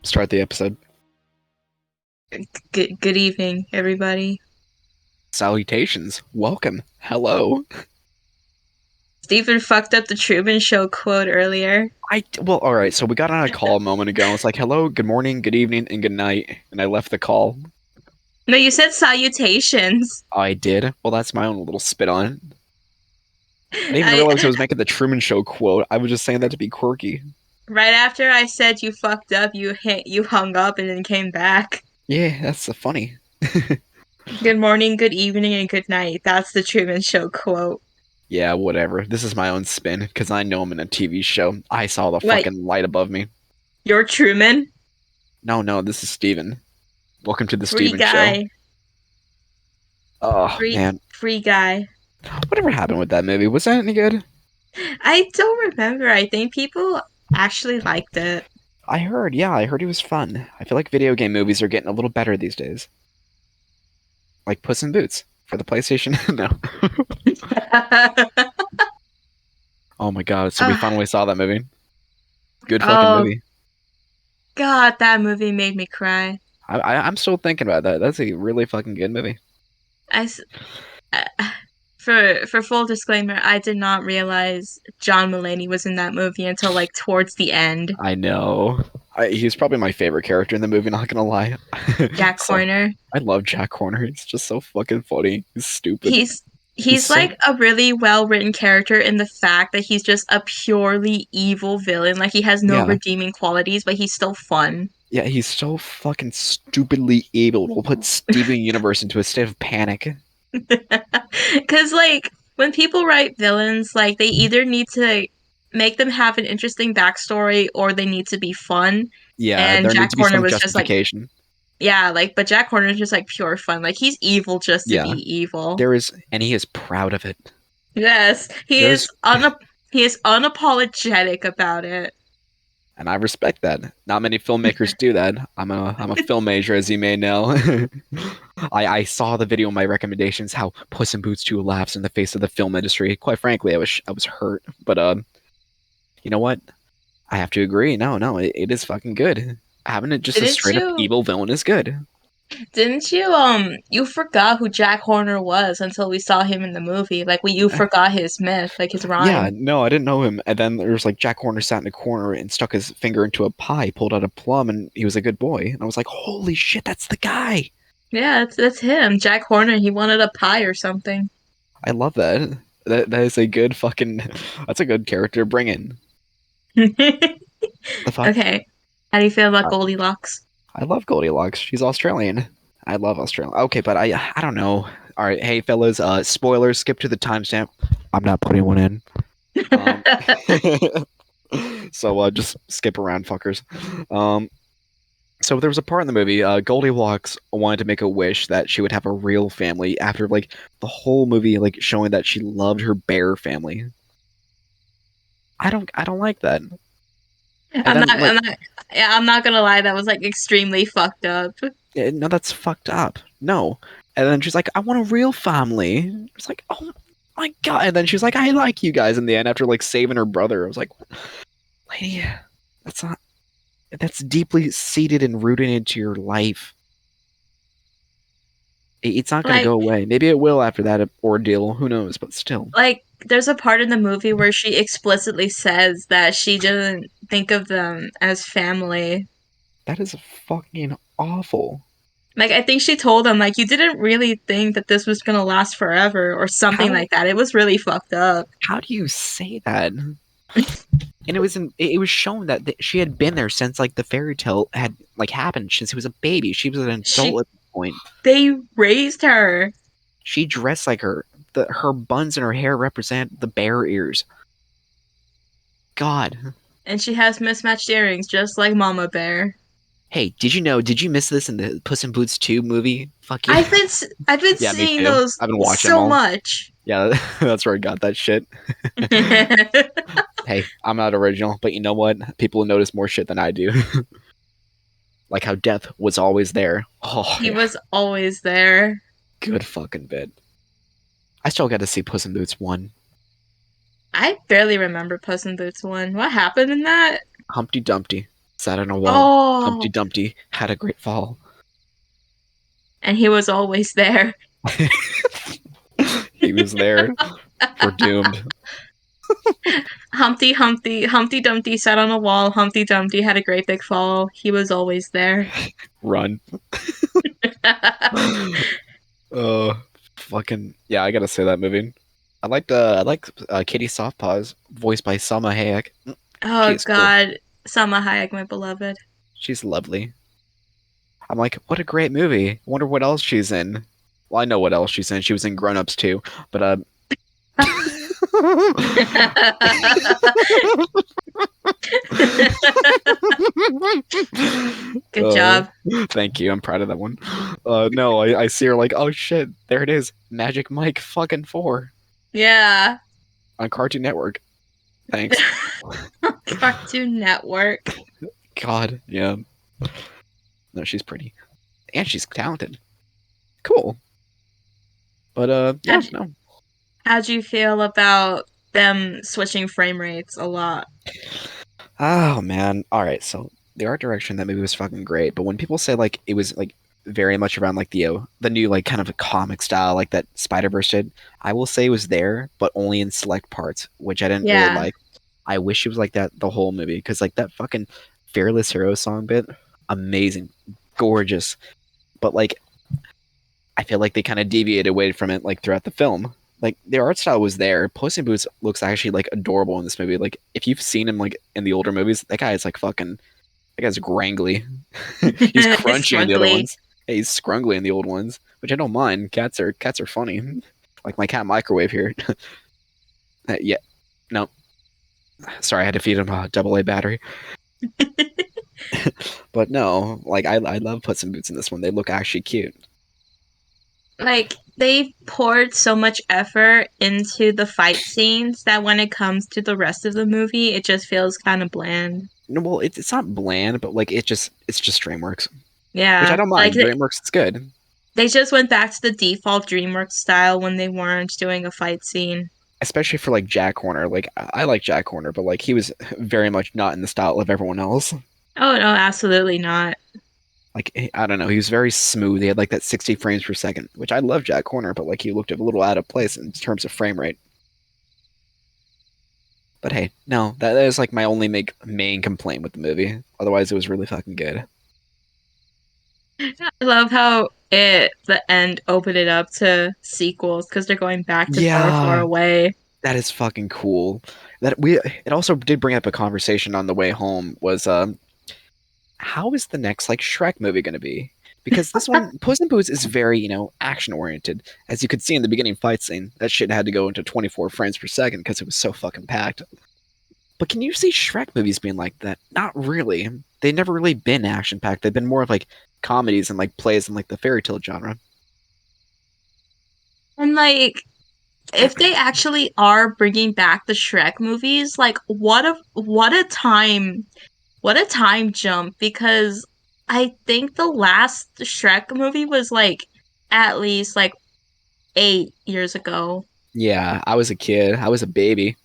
Start the episode. Good evening, everybody. Salutations. Welcome. Hello. Stephen fucked up the Truman Show quote earlier. Well, all right. So we got on a call a moment ago. And it's like, hello, good morning, good evening, and good night. And I left the call. No, you said salutations. I did. Well, that's my own little spit on it. I didn't even realize I I was making the Truman Show quote. I was just saying that to be quirky. right after I said you fucked up, you hung up and then came back. Yeah, that's funny. Good morning, good evening, and good night. That's the Truman Show quote. Yeah, whatever. This is my own spin because I know I'm in a TV show. I saw the What? fucking light above me. You're Truman? No, this is Steven. Welcome to the Free Steven Show. guy. Oh, Free man. free guy. Whatever happened with that movie? Was that any good? I don't remember. I think people actually liked it. I heard it was fun. I feel like video game movies are getting a little better these days. Like Puss in Boots for the PlayStation. No. Oh my god, so we oh, finally saw that movie. Good fucking oh movie. God, that movie made me cry. I'm still thinking about that. That's a really fucking good movie. I, s- uh, for full disclaimer, I did not realize John Mulaney was in that movie until like towards the end. I know. He's probably my favorite character in the movie, not gonna lie. Jack So, Horner. I love Jack Horner. He's just so fucking funny. He's stupid. He's He's he's so like a really well written character in the fact that he's just a purely evil villain. Like he has no yeah. redeeming qualities, but he's still fun. Yeah, he's so fucking stupidly able to put Steven Universe into a state of panic. Because like when people write villains, like they either need to make them have an interesting backstory or they need to be fun. Yeah, And there Jack needs to be Horner some was just like, justification. yeah, like, but Jack Horner is just like pure fun. Like he's evil just to be Yeah, evil. there is, and he is proud of it. Yes, There's, he is unapologetic about it. and I respect that. Not many filmmakers do that. I'm a film major, as you may know. I saw the video in my recommendations how Puss in Boots 2 laughs in the face of the film industry. Quite frankly, I was hurt, but you know what? I have to agree. No, it is fucking good. Having it just a Didn't straight up you? evil villain is good. Didn't you? You forgot who Jack Horner was until we saw him in the movie. Like, you forgot his myth, like his Yeah, rhyme. no, I didn't know him. And then there was like Jack Horner sat in a corner and stuck his finger into a pie, pulled out a plum, and he was a good boy. And I was like, holy shit, that's the guy. Yeah, that's him. Jack Horner. He wanted a pie or something. I love that. That is a good fucking. That's a good character to bring in. The fuck? Okay. How do you feel about I Goldilocks? I love Goldilocks. She's Australian. I love Australia. Okay, but I don't know. All right, hey fellas, spoilers. Skip to the timestamp. I'm not putting one in. Um, so just skip around, fuckers. Um, So there was a part in the movie, Goldilocks wanted to make a wish that she would have a real family after like the whole movie like showing that she loved her bear family. I don't like that. And I'm then not. like Yeah, I'm not gonna lie. That was like extremely fucked up. no, that's fucked up. No. And then she's like, I want a real family. It's like, oh my god. And then she's like, I like you guys in the end after like saving her brother. I was like, lady, that's not that's deeply seated and rooted into your life. It's not going to Like, go away. Maybe it will after that ordeal. Who knows? But still. there's a part in the movie where she explicitly says that she didn't think of them as family. That is fucking awful. Like, I think she told them, like, you didn't really think that this was gonna last forever or something How like that. It was really fucked up. how do you say that? And it was shown that she had been there since like the fairy tale had like happened since he was a baby. She was an She, adult at the point. they raised her. She dressed like her. Her buns and her hair represent the bear ears. God. And she has mismatched earrings, just like Mama Bear. Hey, did you know? Did you miss this in the Puss in Boots 2 movie? Fuck yeah. I've been Yeah, me seeing too. those I've been watching them so all. much. Yeah, that's where I got that shit. Hey, I'm not original, but you know what? People notice more shit than I do. Like how death was always there. Oh, He yeah. was always there. Good fucking bit. I still got to see Puss in Boots 1. I barely remember Puss in Boots 1. What happened in that? Humpty Dumpty sat on a wall. Humpty Oh, Dumpty had a great fall. and he was always there. He was there. We're doomed. Humpty Dumpty sat on a wall. Humpty Dumpty had a great big fall. He was always there. Run. Fucking yeah, I gotta say that movie. I like Katie Softpaws, voiced by Salma Hayek. She Oh is cool. God, Salma Hayek, my beloved. She's lovely. I'm like, what a great movie. I wonder what else she's in. Well, I know what else she's in. She was in Grown Ups too, but Good uh, job. thank you. I'm proud of that one. No, I see her like, oh shit, there it is, Magic Mike fucking 4 Yeah. on Cartoon Network. Thanks. Cartoon Network. God, yeah. No, she's pretty and she's talented. Cool. But yeah, How'd, no. how'd you feel about them switching frame rates a lot? Oh man. All right. So the art direction of that movie was fucking great, but when people say like it was like very much around like the new like kind of a comic style like that Spider Verse did, I will say it was there, but only in select parts, which I didn't really Yeah. like. I wish it was like that the whole movie because like that fucking Fearless Hero song bit, amazing, gorgeous, but like I feel like they kind of deviated away from it like throughout the film. Like the art style was there. Puss in Boots looks actually like adorable in this movie. Like if you've seen him like in the older movies, that guy is like fucking. That guy's grangly. He's crunchy in the other Scrunkly. ones. Hey, he's scrungly in the old ones, which I don't mind. Cats are funny. Like my cat Microwave here. Yeah, no, sorry, I had to feed him a double A battery. But no, like I love Puss in Boots in this one. They look actually cute. Like, they poured so much effort into the fight scenes that when it comes to the rest of the movie, it just feels kind of bland. No, well, it's not bland, but like it's just DreamWorks, which I Yeah. don't Like, mind. DreamWorks is good, they just went back to the default DreamWorks style when they weren't doing a fight scene. especially for like Jack Horner. Like I like Jack Horner, but like he was very much not in the style of everyone else. Oh, no, absolutely not. Like I don't know, he was very smooth. He had like that 60 frames per second, which I love Jack Horner, but like he looked a little out of place in terms of frame rate. But hey, no, that is like my only main complaint with the movie. Otherwise, it was really fucking good. I love how the end opened it up to sequels because they're going back to Far, Far Yeah, Away. that is fucking cool. That we it also did bring up a conversation on the way home was how is the next like Shrek movie going to be? Because this one, Puss in Boots is very, action oriented. As you could see in the beginning fight scene, that shit had to go into 24 frames per second because it was so fucking packed. But can you see Shrek movies being like that? Not really. They've never really been action packed. They've been more of like comedies and like plays in like the fairy tale genre. And like, if they actually are bringing back the Shrek movies, like, what a time jump, because I think the last Shrek movie was like at least like 8 years ago. Yeah, I was a kid. I was a baby.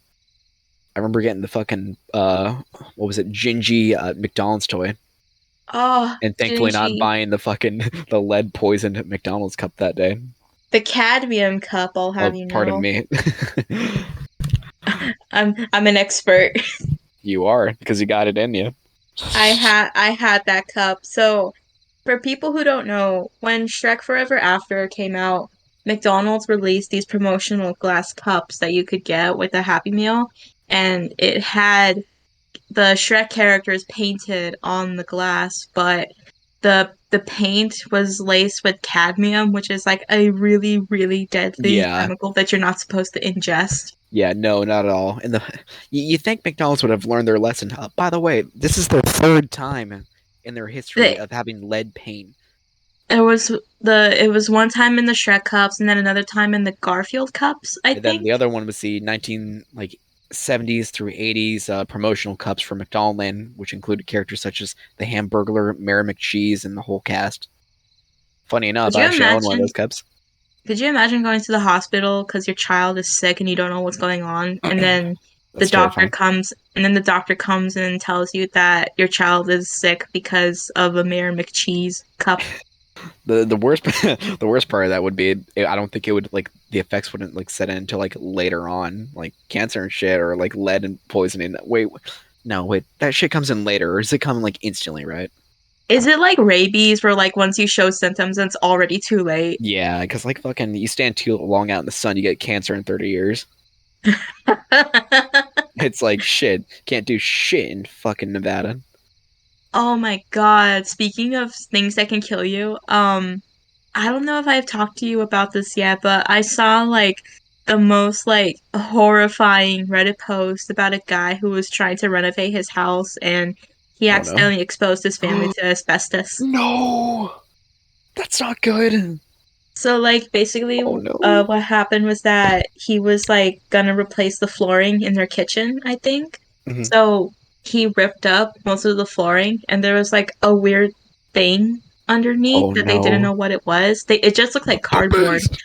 I remember getting the fucking what was it, Gingy McDonald's toy, Oh, and thankfully not Gingy. buying the fucking the lead poisoned McDonald's cup that day. The cadmium cup, I'll Oh, have you pardon know. me. I'm an expert. You are because you got it in you. I had that cup. So for people who don't know, when Shrek Forever After came out, McDonald's released these promotional glass cups that you could get with a Happy Meal, and it had the Shrek characters painted on the glass, but the paint was laced with cadmium, which is like a really, really deadly Yeah, chemical that you're not supposed to ingest. yeah, no, not at all. And you think McDonald's would have learned their lesson? By the way, this is their third time in their history The, of having lead paint. it was one time in the Shrek cups and then another time in the Garfield cups, I And then the think. other one was the 19 like 70s through 80s promotional cups for McDonaldland, which included characters such as the Hamburglar, Mary McCheese, and the whole cast. Funny enough, Could I you actually own one of imagine those cups. could you imagine going to the hospital because your child is sick and you don't know what's going on, and then That's terrifying. The doctor comes and tells you that your child is sick because of a Mayor McCheese cup. The worst the worst part of that would be I don't think it would like the effects wouldn't like set in until like later on, like cancer and shit or like lead and poisoning. Wait, no, wait, that shit comes in later, or does it come like instantly, right? Is it like rabies where like once you show symptoms it's already too late? Yeah, because like fucking you stand too long out in the sun, you get cancer in 30 years. It's like shit, can't do shit in fucking Nevada. Oh my God. Speaking of things that can kill you, I don't know if I've talked to you about this yet, but I saw like the most like horrifying Reddit post about a guy who was trying to renovate his house and he Oh no. accidentally exposed his family to asbestos. No, that's not good. So like basically Oh no. what happened was that he was like gonna replace the flooring in their kitchen, I think. Mhm. So he ripped up most of the flooring and there was like a weird thing underneath Oh that they didn't no. know what it was. It just looked like cardboard. Puppies.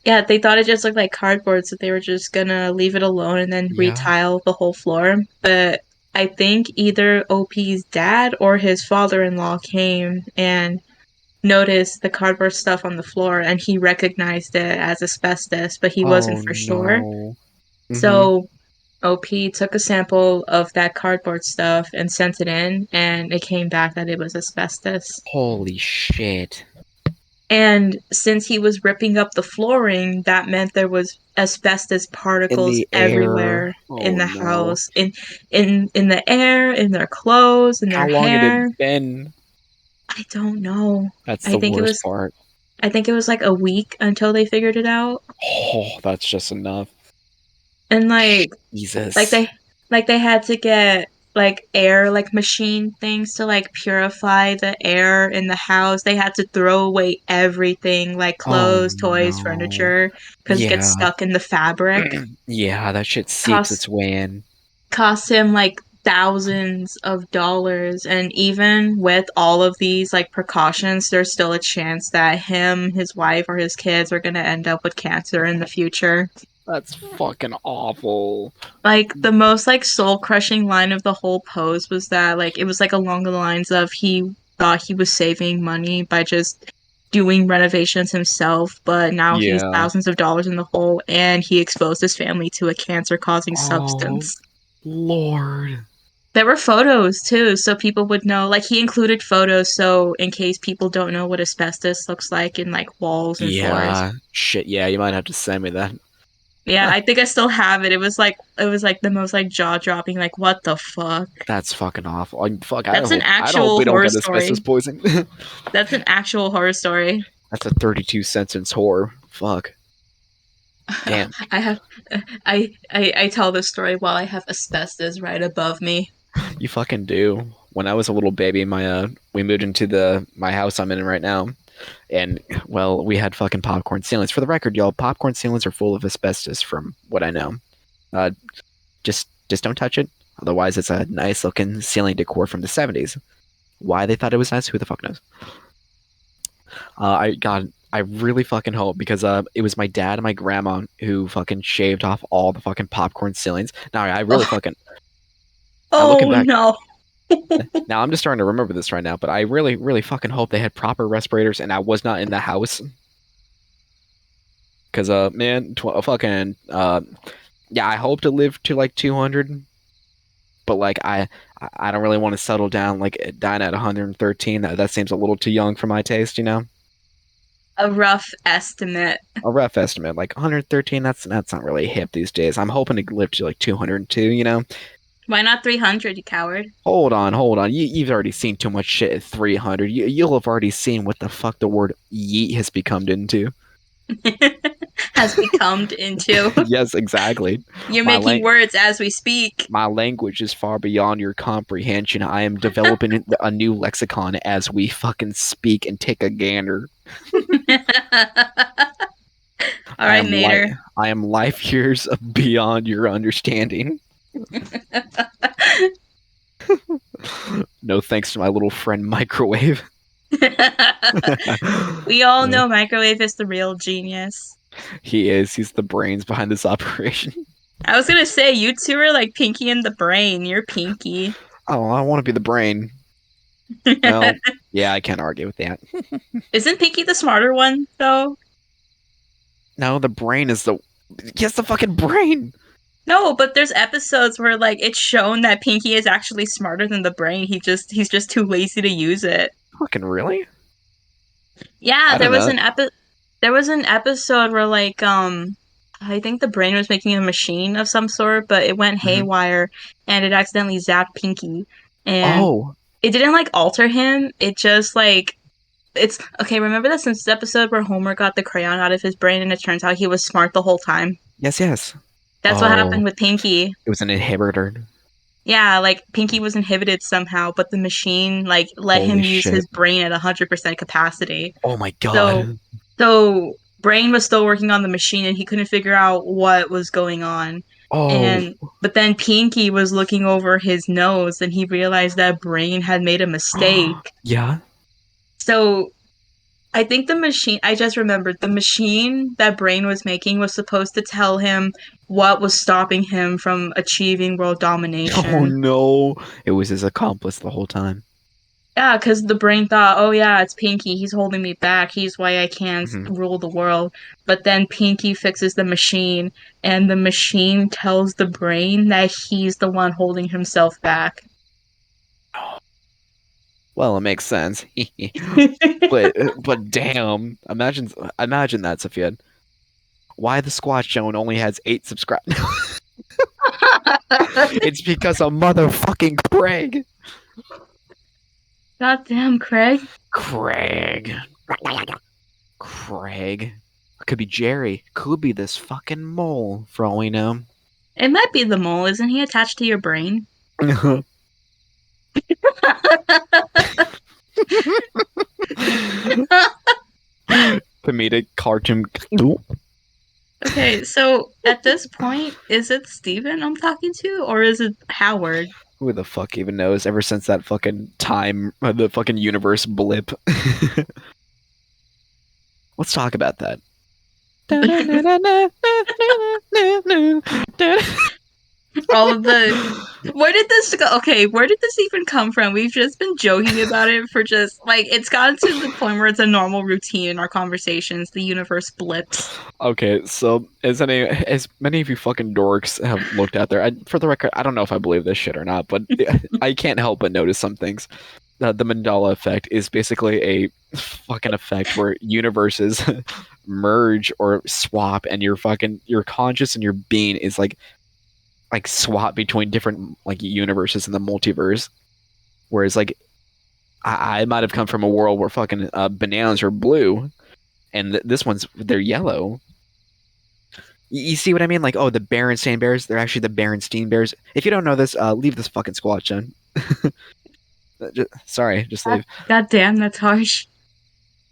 Yeah, they thought it just looked like cardboard, so they were just gonna leave it alone and then Yeah. retile the whole floor. But I think either OP's dad or his father-in-law came and noticed the cardboard stuff on the floor and he recognized it as asbestos, but he wasn't Oh for sure. no. Mm-hmm. So OP took a sample of that cardboard stuff and sent it in, and it came back that it was asbestos. Holy shit. And since he was ripping up the flooring, that meant there was asbestos In particles the air. everywhere in Oh the no. house, in the air, in their clothes, in their How long had hair. it been? I don't know. That's I the think it worst was part. I think it was like a week until they figured it out. Oh, that's just enough. And like Jesus. they had to get like air like machine things to like purify the air in the house. They had to throw away everything like Oh clothes, toys, no. furniture because it gets Yeah. stuck in the fabric. Yeah, that shit seeps Cost its way in. cost him like thousands of dollars, and even with all of these like precautions there's still a chance that him, his wife, or his kids are going to end up with cancer in the future. That's fucking awful. Like the most like soul crushing line of the whole post was that like it was like along the lines of he thought he was saving money by just doing renovations himself, but now he's Yeah. thousands of dollars in the hole and he exposed his family to a cancer causing Oh, substance. Lord. There were photos too, so people would know. Like he included photos so in case people don't know what asbestos looks like in like walls and floors. Yeah. Shit, yeah, you might have to send me that. Yeah, I think I still have it. It was like the most like jaw-dropping, like what the fuck? That's fucking awful. Fuck, That's an I hope actual we don't horror get asbestos story. poisoning. That's an actual horror story. That's a 32 sentence horror. Fuck. Damn. I have I tell this story while I have asbestos right above me. You fucking do. When I was a little baby, we moved into the my house I'm in right now, and well, we had fucking popcorn ceilings. For the record, y'all, popcorn ceilings are full of asbestos, from what I know. Uh, just don't touch it. Otherwise, it's a nice looking ceiling decor from the 70s. Why they thought it was nice, who the fuck knows? I really fucking hope because it was my dad and my grandma who fucking shaved off all the fucking popcorn ceilings. Now I really Oh, fucking I looking oh back no. now. I'm just starting to remember this right now, but I really fucking hope they had proper respirators and I was not in the house because man, fucking yeah, I hope to live to like 200, but like I don't really want to settle down like dying at 113. That seems a little too young for my taste, you know. A rough estimate. A rough estimate, like 113. That's not really hip these days. I'm hoping to live to like 202. You know. Why not 300, you coward? Hold on. You've already seen too much shit at 300. You'll have already seen what the fuck the word yeet has become into. Has become into. Yes, exactly. You're My making lang- words as we speak. my language is far beyond your comprehension. I am developing a new lexicon as we fucking speak and take a gander. All right, Mater. I am life years beyond your understanding. No thanks to my little friend Microwave. We all know Microwave is the real genius. He is. He's the brains behind this operation. I was gonna say you two are like Pinky and the Brain. You're Pinky. Oh, I want to be the brain. Well, yeah, I can't argue with that. Isn't Pinky the smarter one though? No, the brain is the. Yes, the fucking brain. No, but there's episodes where like it's shown that Pinky is actually smarter than the Brain. He's just too lazy to use it. Fucking really? Yeah, I don't know. there was an episode where like I think the Brain was making a machine of some sort, but it went Hmm. haywire and it accidentally zapped Pinky. And Oh, it didn't like alter him. It just like it's okay, remember the Simpsons episode where Homer got the crayon out of his brain and it turns out he was smart the whole time? yes, yes. That's what Oh, happened with Pinky. it was an inhibitor. Yeah, like Pinky was inhibited somehow, but the machine like let Holy him use his shit. brain at 100% capacity. Oh my So, god. so Brain was still working on the machine and he couldn't figure out what was going on. Oh, And but then Pinky was looking over his nose and he realized that Brain had made a mistake. yeah. So I think the machine, I just remembered the machine that Brain was making was supposed to tell him what was stopping him from achieving world Oh domination. no. It was his accomplice the whole time. Yeah, because the Brain thought, oh yeah, it's Pinky. He's holding me back. He's why I can't Hmm. rule the world. But then Pinky fixes the machine, and the machine tells the Brain that he's the one holding himself back. Well, it makes sense. But damn, imagine that, Sophia. Why the SquatchZone only has 8 subscribers? It's because of motherfucking Craig. Goddamn, Craig. Craig. Craig. Could be Jerry. Could be this fucking mole, for all we know. It might be the mole. Isn't he attached to your brain? Comedic cartoon. Okay, so at this point, is it Steven I'm talking to, or is it Howard? Who the fuck even knows? Ever since that fucking time, the fucking universe blip. Let's talk about that. All of the where did this go? Okay, where did this even come from? We've just been joking about it for just like it's gotten to the point where it's a normal routine in our conversations. The universe blips. Okay, so as many of you fucking dorks have looked out there, for the record, I don't know if I believe this shit or not, but I can't help but notice some things. The Mandela effect is basically a fucking effect where universes merge or swap, and your conscious and your being is like swap between different like universes in the multiverse. Whereas like I might have come from a world where fucking bananas are blue, and this one's they're yellow. You see what I mean? Like, oh, the Berenstain Bears, they're actually the Berenstein Bears. If you don't know this, leave this fucking squat, Jen. Sorry, just leave. God damn, that's harsh.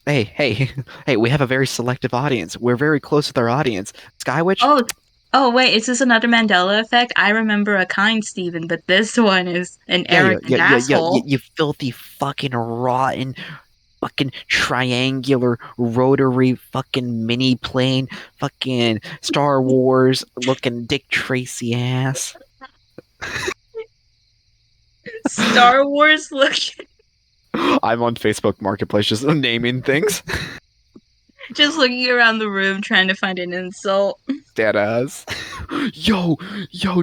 Hey, hey, hey, we have a very selective audience. We're very close with our audience. Skywitch? Oh, oh wait, is this another Mandela effect? I remember a kind Steven, but this one is an Yeah, yeah, arrogant yeah, yeah, yeah, asshole. you filthy fucking rotten fucking triangular rotary fucking mini plane fucking Star Wars looking Dick Tracy ass. Star Wars look I'm on Facebook Marketplace just naming things. just looking around the room trying to find an insult. Dead ass. Yo,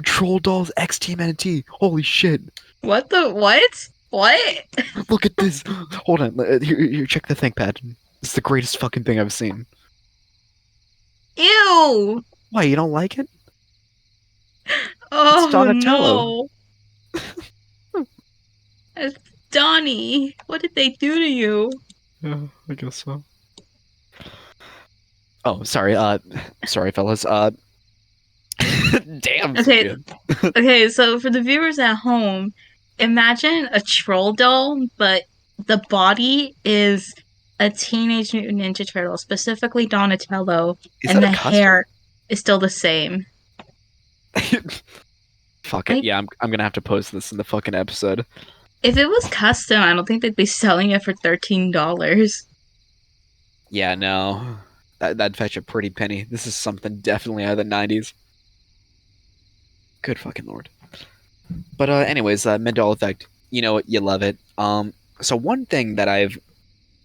Troll Dolls X TMNT. Holy shit. What the what? What? Look at this. Hold on. Here, check the ThinkPad. It's the greatest fucking thing I've seen. Ew! Why, you don't like it? It's Oh Donatello. no! It's Donnie. What did they do to you? Yeah, I guess so. Oh, sorry. Sorry, fellas. Damn. Okay, Sophia. okay, so for the viewers at home, imagine a troll doll, but the body is a Teenage Mutant Ninja Turtle, specifically Donatello, Is and that a the custom? hair is still the same. Fuck it. Like, Yeah, I'm gonna have to post this in the fucking episode. if it was custom, I don't think they'd be selling it for $13. Yeah, no. That'd fetch a pretty penny. This is something definitely out of the 90s. Good fucking lord. But anyways, Mandela effect. You know what? You love it. So one thing that I've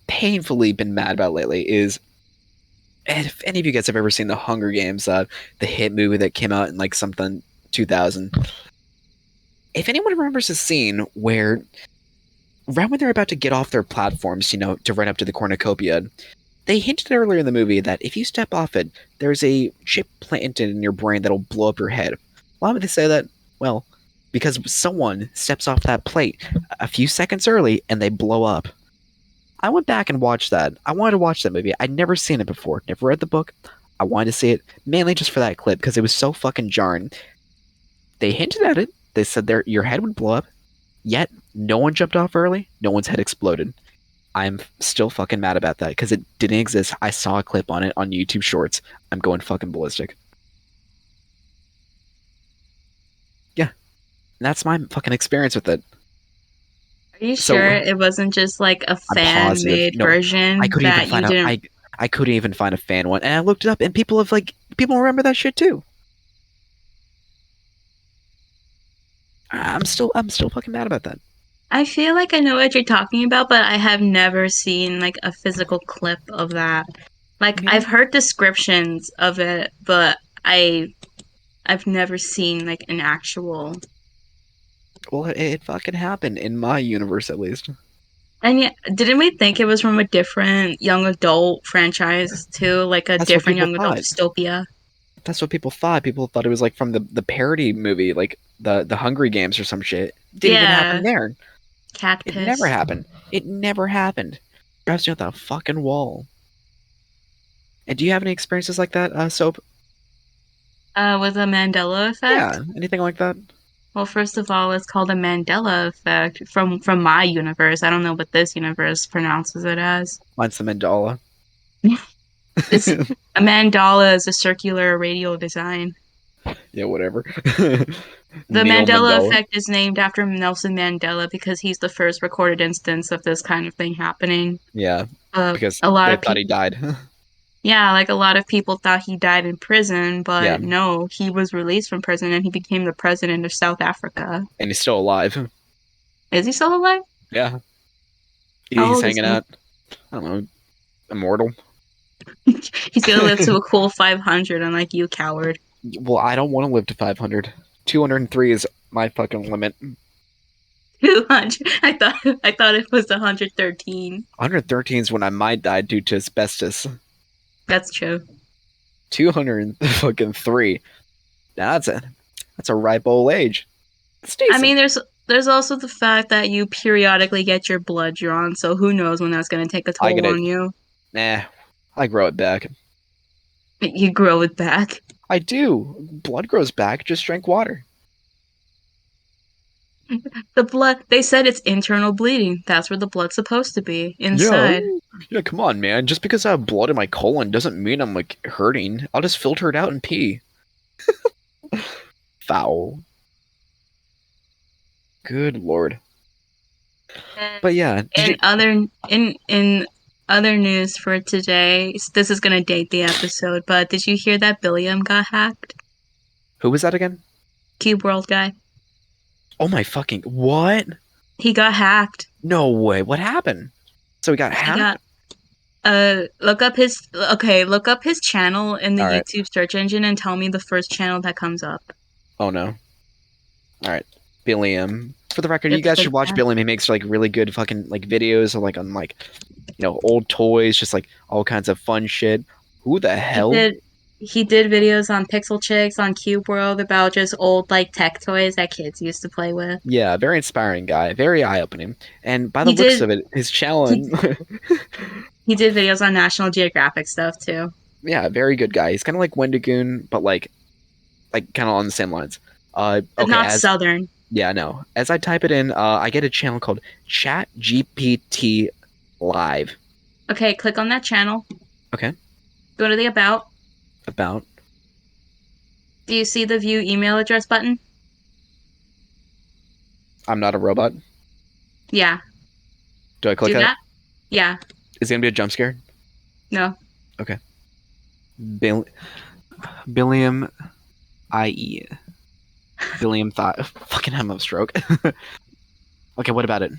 painfully been mad about lately is, if any of you guys have ever seen the Hunger Games, the hit movie that came out in like something 2000. If anyone remembers a scene where, right when they're about to get off their platforms, to run up to the cornucopia, they hinted earlier in the movie that if you step off it, there's a chip planted in your brain that'll blow up your head. Why would they say that? Well, because someone steps off that plate a few seconds early and they blow up. I went back and watched that. I wanted to watch that movie. I'd never seen it before, never read the book. I wanted to see it mainly just for that clip because it was so fucking jarring. They hinted at it. They said your head would blow up, yet no one jumped off early. No one's head exploded. I'm still fucking mad about that because it didn't exist. I saw a clip on it on YouTube Shorts. I'm going fucking ballistic. Yeah, that's my fucking experience with it. Are you So sure it wasn't just like a I'm positive. fan-made No, version I couldn't even that you find out. didn't? I couldn't even find a fan one, and I looked it up, and people remember that shit too. I'm still fucking mad about that. I feel like I know what you're talking about, but I have never seen like a physical clip of that. Like Me I've neither. heard descriptions of it, but I've never seen like an actual. Well, it fucking happened in my universe, at least. And yet, didn't we think it was from a different young adult franchise too, like a That's what different people young adult thought. dystopia? That's what people thought. People thought it was like from the parody movie, like the Hungry Games or some shit. Didn't even happen Yeah, there. cat It never piss. happened. It never happened. Drives me up that fucking wall. And do you have any experiences like that, Soap? With a Mandela effect. Yeah, anything like that? Well, first of all, it's called a Mandela effect from my universe. I don't know what this universe pronounces it as. Mine's the mandala. It's a mandala is a circular radial design. Yeah, whatever. The Neil Mandela Mandela. effect is named after Nelson Mandela because he's the first recorded instance of this kind of thing happening. Yeah, because A lot they of thought he people, died. yeah, like a lot of people thought he died in prison, Yeah, but no, he was released from prison and he became the president of South Africa. and he's still alive. Is he still alive? Yeah, How he's old is hanging he? out. I don't know, immortal. He's gonna live to a cool 500, unlike you, coward. Well, I don't want to live to 500. 203 is my fucking limit. 200. I thought it was 113. 113 is when I might die due to asbestos. That's true. 203. Now that's a ripe old age. It's I decent. mean, there's also the fact that you periodically get your blood drawn, so who knows when that's gonna take a I get toll it. on you. Nah, I grow it back. You grow it back. I do. Blood grows back. Just drink water. The blood, they said it's internal bleeding. That's where the blood's supposed to be, Yeah, inside. yeah. Come on, man. Just because I have blood in my colon doesn't mean I'm like hurting. I'll just filter it out and pee. Foul. Good lord. But yeah, did you? In other news for today, this is gonna date the episode, but did you hear that Billiam got hacked? Who was that again? Cube World guy. Oh my fucking what? He got hacked. No way. What happened? So he got He hacked? got look up his channel in the All right. YouTube search engine and tell me the first channel that comes up. Oh no. All right. Billiam. For the record, you It's guys like should watch that. Billiam. He makes like really good fucking like videos of like on like old toys, just like all kinds of fun shit. Who the He hell? did he did videos on Pixel Chicks on Cube World about just old like tech toys that kids used to play with. Yeah, very inspiring guy, very eye opening. And by the He looks did of it, his challenge, he he did videos on National Geographic stuff too. yeah, very good guy. He's kind of like Wendigoon, but like kind of on the same lines. But Okay, not as Southern. yeah, no, as I type it in, I get a channel called Chat GPT Live. Okay, click on that channel. Okay, Go to the about. about Do you see the view email address button? I'm not a robot. Yeah. Do I click Do that? that? Yeah. Is it gonna be a jump scare? No. Okay. Billiam IE. Billion thought. Fucking hemo stroke. Okay, what about it?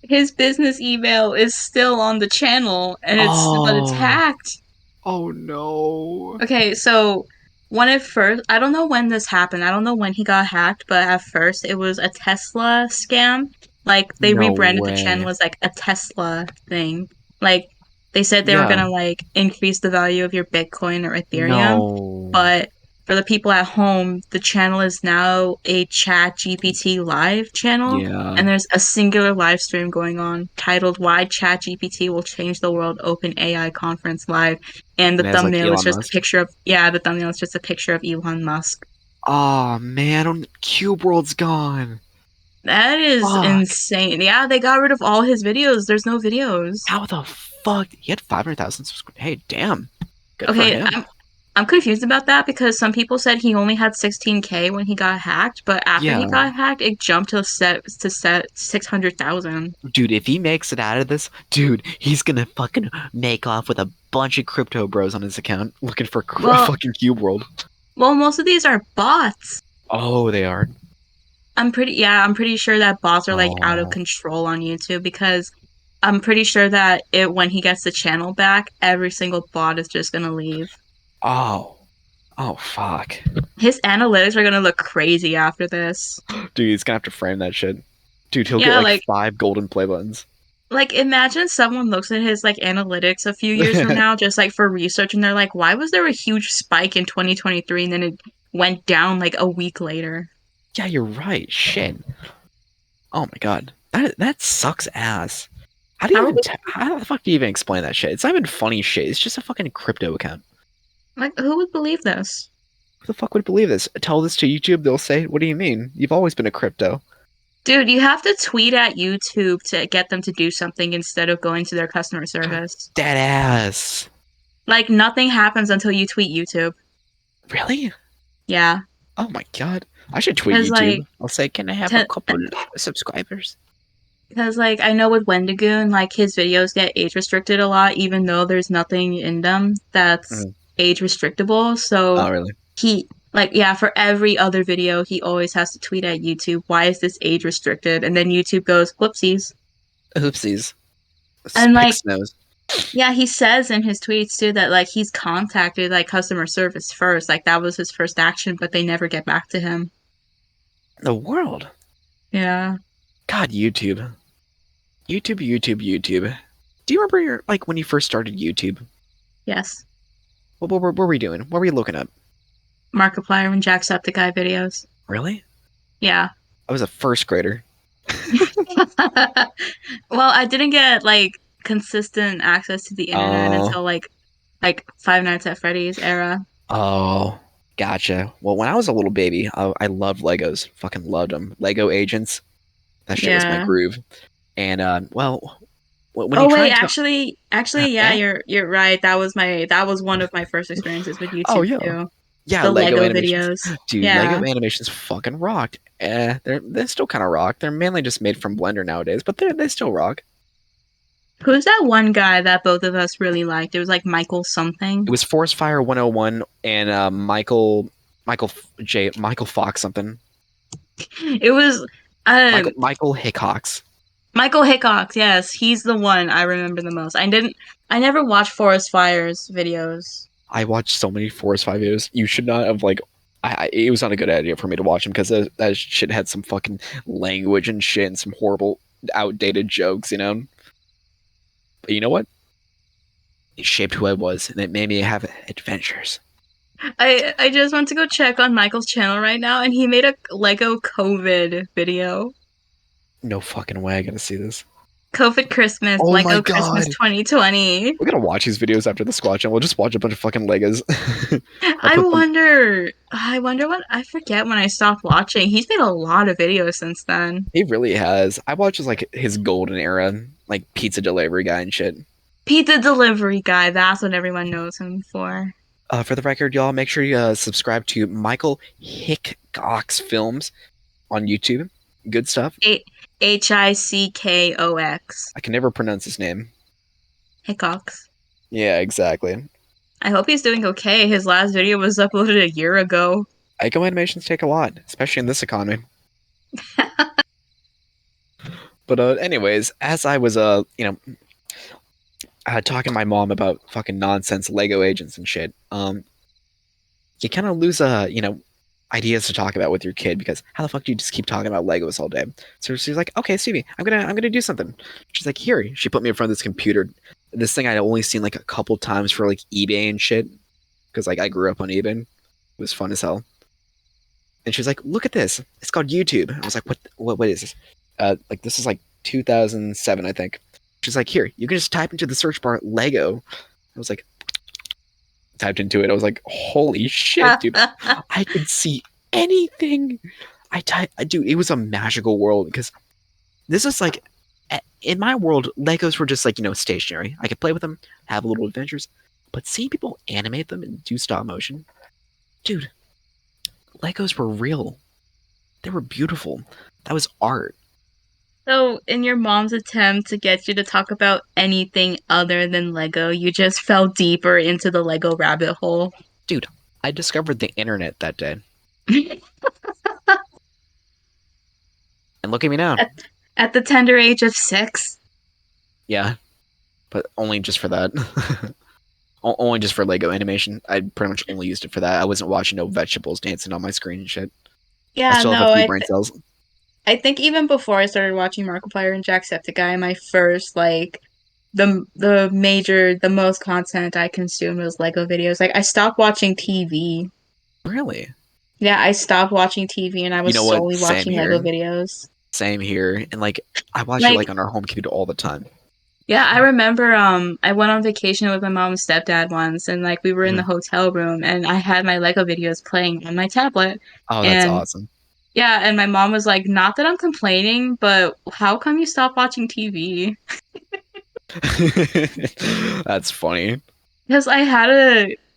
His business email is still on the channel, and it's Oh, hacked. oh no. Okay, so when it first, I don't know when this happened. I don't know when he got hacked, but at first it was a Tesla scam. Like they No rebranded the channel way. as like a Tesla thing. Like they said they were Yeah. gonna like increase the value of your Bitcoin or Ethereum, No. but for the people at home, the channel is now a Chat GPT live channel, Yeah. and there's a singular live stream going on titled "Why Chat GPT Will Change the World Open AI Conference Live." And the And it has like thumbnail is Elon just a Musk. picture of, yeah, the thumbnail is just a picture of Elon Musk. Oh man, Cube World's gone. That is Fuck. insane. Yeah, they got rid of all his videos. There's no videos. How the fuck? He had 500,000 subscribers. Hey, damn. Good for Okay, him. I'm confused about that because some people said he only had 16K when he got hacked, but after he Yeah. got hacked, it jumped to set 600,000. Dude, if he makes it out of this, dude, he's gonna fucking make off with a bunch of crypto bros on his account looking for Well, fucking Cube World. well, most of these are bots. Oh, they are. I'm pretty sure that bots are like out of Oh. control on YouTube because I'm pretty sure that when he gets the channel back, every single bot is just gonna leave. Oh. Oh, fuck. His analytics are gonna look crazy after this. Dude, he's gonna have to frame that shit. Dude, he'll get Yeah, like 5 golden play buttons. like imagine someone looks at his like analytics a few years from now, just like for research, and they're like, why was there a huge spike in 2023 and then it went down like a week later? Yeah, you're right. Shit. Oh my god. That sucks ass. How do you How are even we, how the fuck do you even explain that shit? It's not even funny shit. It's just a fucking crypto account. like, who would believe this? Who the fuck would believe this? Tell this to YouTube, they'll say, "What do you mean? You've always been a crypto." Dude, you have to tweet at YouTube to get them to do something instead of going to their customer service. Dead ass. Like nothing happens until you tweet YouTube. Really? Yeah, Oh my god. I should tweet because YouTube. I'll say, "Can I have a te- couple subscribers?" because like I know with Wendigoon, like his videos get age restricted a lot, even though there's nothing in them that's Mhm. age restrictable. So Oh really? he like yeah, for every other video, he always has to tweet at YouTube, "Why is this age restricted?" And then YouTube goes, "Whoopsies." Oopsies. And like Pix nose. yeah, he says in his tweets too that like he's contacted like customer service first, like that was his first action, but they never get back to him. The world. Yeah. God, YouTube. YouTube. Do you remember your like when you first started YouTube? Yes. What were we doing? What were you looking up? Markiplier and Jacksepticeye videos. Really? Yeah. I was a first grader. Well, I didn't get like consistent access to the internet Oh, until like Five Nights at Freddy's era. oh, gotcha. Well, when I was a little baby, I loved Legos. Fucking loved them. Lego agents. That shit was my Yeah. groove. And well, when you Oh try wait, and tell, actually, yeah, eh? you're right. That was one of my first experiences with Oh YouTube yeah, too. yeah, The Lego Lego animations, videos. dude. Lego Yeah. animations fucking rocked. They still kind of rock. They're mainly just made from Blender nowadays, but they still rock. Who's that one guy that both of us really liked? It was like Michael It something. was Forest Fire 101 and Michael Fox something. It was uh Michael Hickox. Michael Hickox, yes, he's the one I remember the most. I never watched Forest Fire's videos. I watched so many Forest Five videos. You should not have like. It was not a good idea for me to watch them because that shit had some fucking language and shit and some horrible, outdated jokes, you know. But you know what? It shaped who I was, and it made me have adventures. I just went to go check on Michael's channel right now and he made a Lego COVID video. No fucking way! I gotta see this. COVID Christmas, Oh my Lego Christmas god! 2020. We're gonna watch these videos after the Squatch, and we'll just watch a bunch of fucking Legos. I'll I put them. wonder I wonder what I forget when I stopped watching. He's made a lot of videos since then. He really has. I watched his golden era, like pizza delivery guy and shit. Pizza delivery guy, that's what everyone knows him for. For the record, y'all, make sure you subscribe to Michael Hickox Films on YouTube. Good stuff. Hickox. I can never pronounce his name. Hickox. Yeah, exactly. I hope he's doing okay. His last video was uploaded a year ago. Lego animations take a lot, especially in this economy. But anyways, as I was talking to my mom about fucking nonsense Lego agents and shit, you kind of lose ideas to talk about with your kid because how the fuck do you just keep talking about Legos all day? So she's like, okay, Stevie, I'm gonna do something. She's like, here. She put me in front of this computer, this thing I'd only seen like a couple times for like eBay and shit, because like I grew up on eBay. It was fun as hell. And she's like, look at this. It's called YouTube. I was like, what is this? Like this is like 2007, I think. She's like, here, you can just type into the search bar Lego. I was like, typed into it. I was like, holy shit, dude. I could see anything. Dude, it was a magical world because this is like, in my world, Legos were just like, stationary. I could play with them, have little adventures, but seeing people animate them and do stop motion, dude, Legos were real. They were beautiful. That was art. So, in your mom's attempt to get you to talk about anything other than Lego, you just fell deeper into the Lego rabbit hole. Dude, I discovered the internet that day. And look at me now. At the tender age of 6. Yeah, but only just for that. Only just for Lego animation. I pretty much only used it for that. I wasn't watching no vegetables dancing on my screen and shit. I Yeah, still have no, a few brain cells. I think even before I started watching Markiplier and Jacksepticeye, my first the most content I consumed was Lego videos. Like I stopped watching TV. Really? Yeah, I stopped watching TV and I You was know what? solely Same watching Lego here. videos. Same here. And like, I watch it Like, like on our home computer all the time. yeah, I remember I went on vacation with my mom and stepdad once and like we were in the Mhm. hotel room and I had my Lego videos playing on my tablet. Oh, that's And awesome. yeah, and my mom was like, "Not that I'm complaining, but how come you stopped watching TV?" That's funny. Because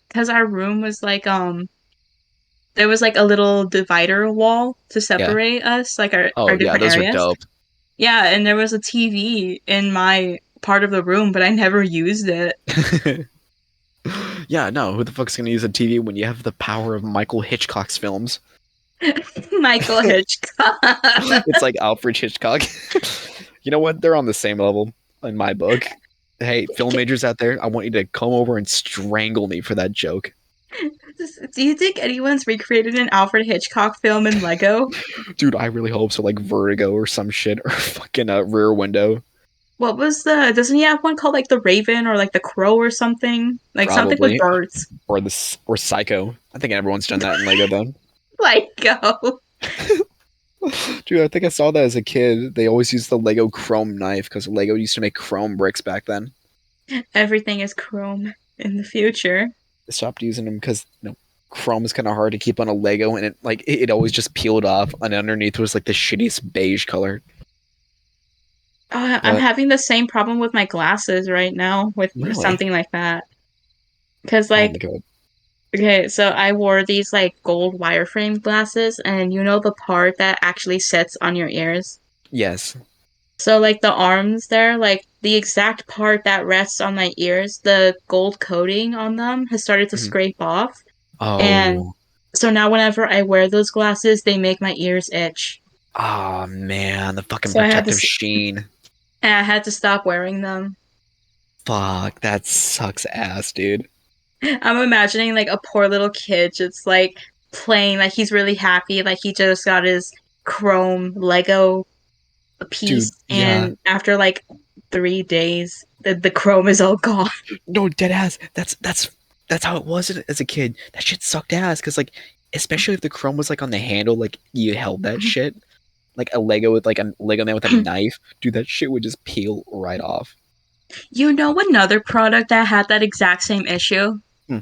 because our room was like there was like a little divider wall to Yeah. separate us, like Oh, our yeah, different those are areas. dope. Yeah, and there was a TV in my part of the room, but I never used it. Yeah, no, who the fuck's gonna use a TV when you have the power of Michael Hitchcock's films? Michael Hitchcock. It's like Alfred Hitchcock. You know what? They're on the same level in my book. Hey, film majors out there, I want you to come over and strangle me for that joke. Do you think anyone's recreated an Alfred Hitchcock film in Lego? Dude, I really hope so. Like Vertigo or some shit, or fucking Rear Window. What was doesn't he have one called like the Raven or like the Crow or something? Like something with Probably. birds. Or Psycho. I think everyone's done that in Lego then. Lego. Dude, I think I saw that as a kid. They always used the Lego chrome knife because Lego used to make chrome bricks back then. Everything is chrome in the future. They stopped using them because chrome is kind of hard to keep on a Lego, and it always just peeled off, and underneath was like the shittiest beige color. Oh, I'm But having the same problem with my glasses right now with really, something like that. Because, oh my like, god, okay, so I wore these, like, gold wireframe glasses, and you know the part that actually sits on your ears? yes. So, like, the arms there, like, the exact part that rests on my ears, the gold coating on them has started to Mhm. scrape off. And Oh, so now whenever I wear those glasses, they make my ears itch. oh man, the fucking So protective sheen. I had to stop wearing them. Fuck, that sucks ass, dude. I'm imagining like a poor little kid just like playing, like he's really happy, like he just got his chrome Lego Dude, piece, yeah. and after like 3 days, the chrome is all gone. No, dead ass. That's how it was as a kid. That shit sucked ass because like, especially if the chrome was like on the handle, like you held that shit. Like a Lego with like a Lego man with a knife, dude, that shit would just peel right off. You know another product that had that exact same issue? Hmm.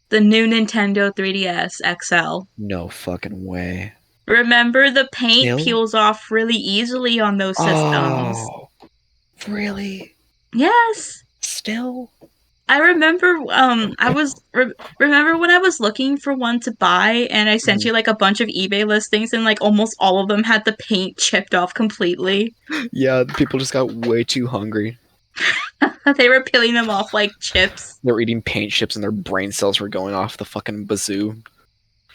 The new Nintendo 3DS XL. No fucking way. Remember, the paint Still? peels off really easily on those systems. Oh, really? Yes. Still? I remember remember when I was looking for one to buy and I sent Mhm. you like a bunch of eBay listings and like almost all of them had the paint chipped off completely. Yeah, people just got way too hungry. They were peeling them off like chips. They're eating paint chips and their brain cells were going off the fucking bazoo.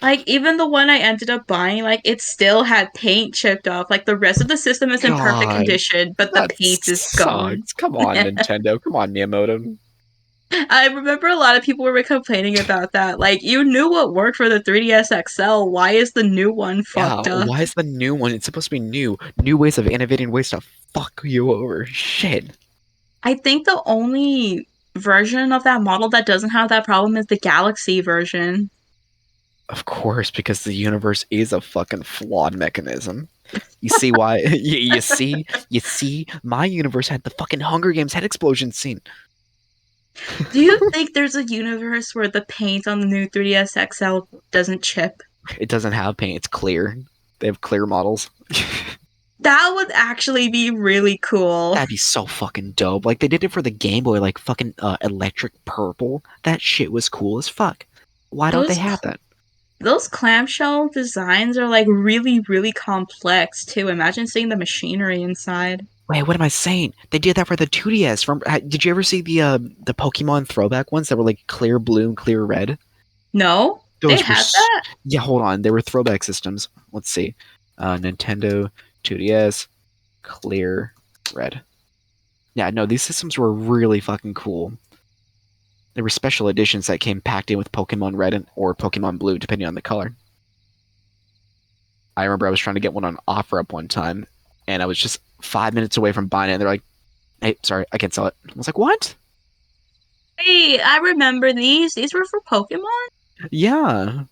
Like even the one I ended up buying, like it still had paint chipped off. Like the rest of the system is in perfect God, condition, but the that paint is gone. sucks. Come on, Nintendo. Come on, Miyamoto. I remember a lot of people were complaining about that. Like you knew what worked for the 3DS XL. Why is the new one Yeah, fucked up? why is the new one? It's supposed to be new. New ways of innovating ways to fuck you over. Shit. I think the only version of that model that doesn't have that problem is the Galaxy version. Of course, because the universe is a fucking flawed mechanism. You see why? You see, my universe had the fucking Hunger Games head explosion scene. Do you think there's a universe where the paint on the new 3DS XL doesn't chip? It doesn't have paint, it's clear. They have clear models. That would actually be really cool. That'd be so fucking dope. Like they did it for the Game Boy, like fucking electric purple. That shit was cool as fuck. Why don't they Those have that? those clamshell designs are like really, really complex too. Imagine seeing the machinery inside. Wait, what am I saying? They did that for the 2DS. Did you ever see the Pokemon throwback ones that were like clear blue and clear red? No, they Those were had that. yeah. Hold on, they were throwback systems. Let's see, Nintendo 2DS clear red. Yeah, no, these systems were really fucking cool. There were special editions that came packed in with Pokemon Red or Pokemon Blue, depending on the color. I remember I was trying to get one on Offerup one time, and I was just 5 minutes away from buying it. And they're like, "Hey, sorry, I can't sell it." I was like, "What?" Hey, I remember these. These were for Pokemon. Yeah,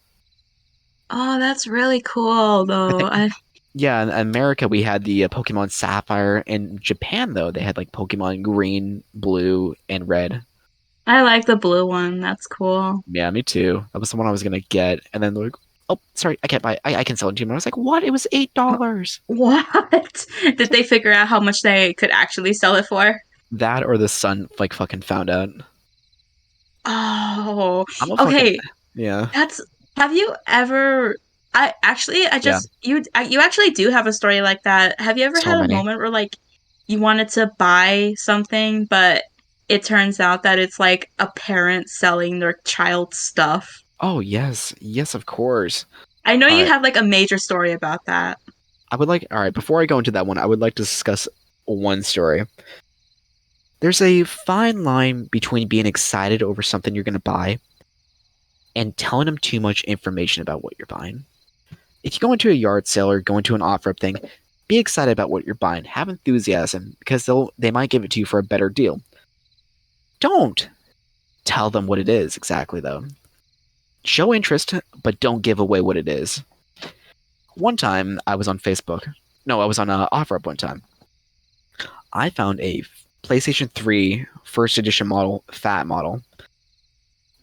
Oh, that's really cool, I though. think. Yeah, in America we had the Pokemon Sapphire. In Japan, though, they had like Pokemon Green, Blue, and Red. I like the blue one. That's cool. Yeah, me too. That was the one I was gonna get, and then they're like, "Oh, sorry, I can't buy it. I can sell it to you." And I was like, "What? It was $8." What? Did they figure out how much they could actually sell it for? That or the sun like fucking found out. Oh, I'm a fucking okay. yeah, That's. Have you ever? I yeah. just you actually do have a story like that. Have you ever So had a many. moment where like you wanted to buy something, but it turns out that it's like a parent selling their child's stuff? Oh yes, yes, of course. I know All you right, have like a major story about that. I would like. All right, before I go into that one, I would like to discuss one story. There's a fine line between being excited over something you're gonna buy and telling them too much information about what you're buying. If you go into a yard sale or go into an offer up thing, be excited about what you're buying. Have enthusiasm because they might give it to you for a better deal. Don't tell them what it is exactly though. Show interest, but don't give away what it is. One time I was on Facebook. No, I was on OfferUp one time. I found a PlayStation 3 first edition model, fat model.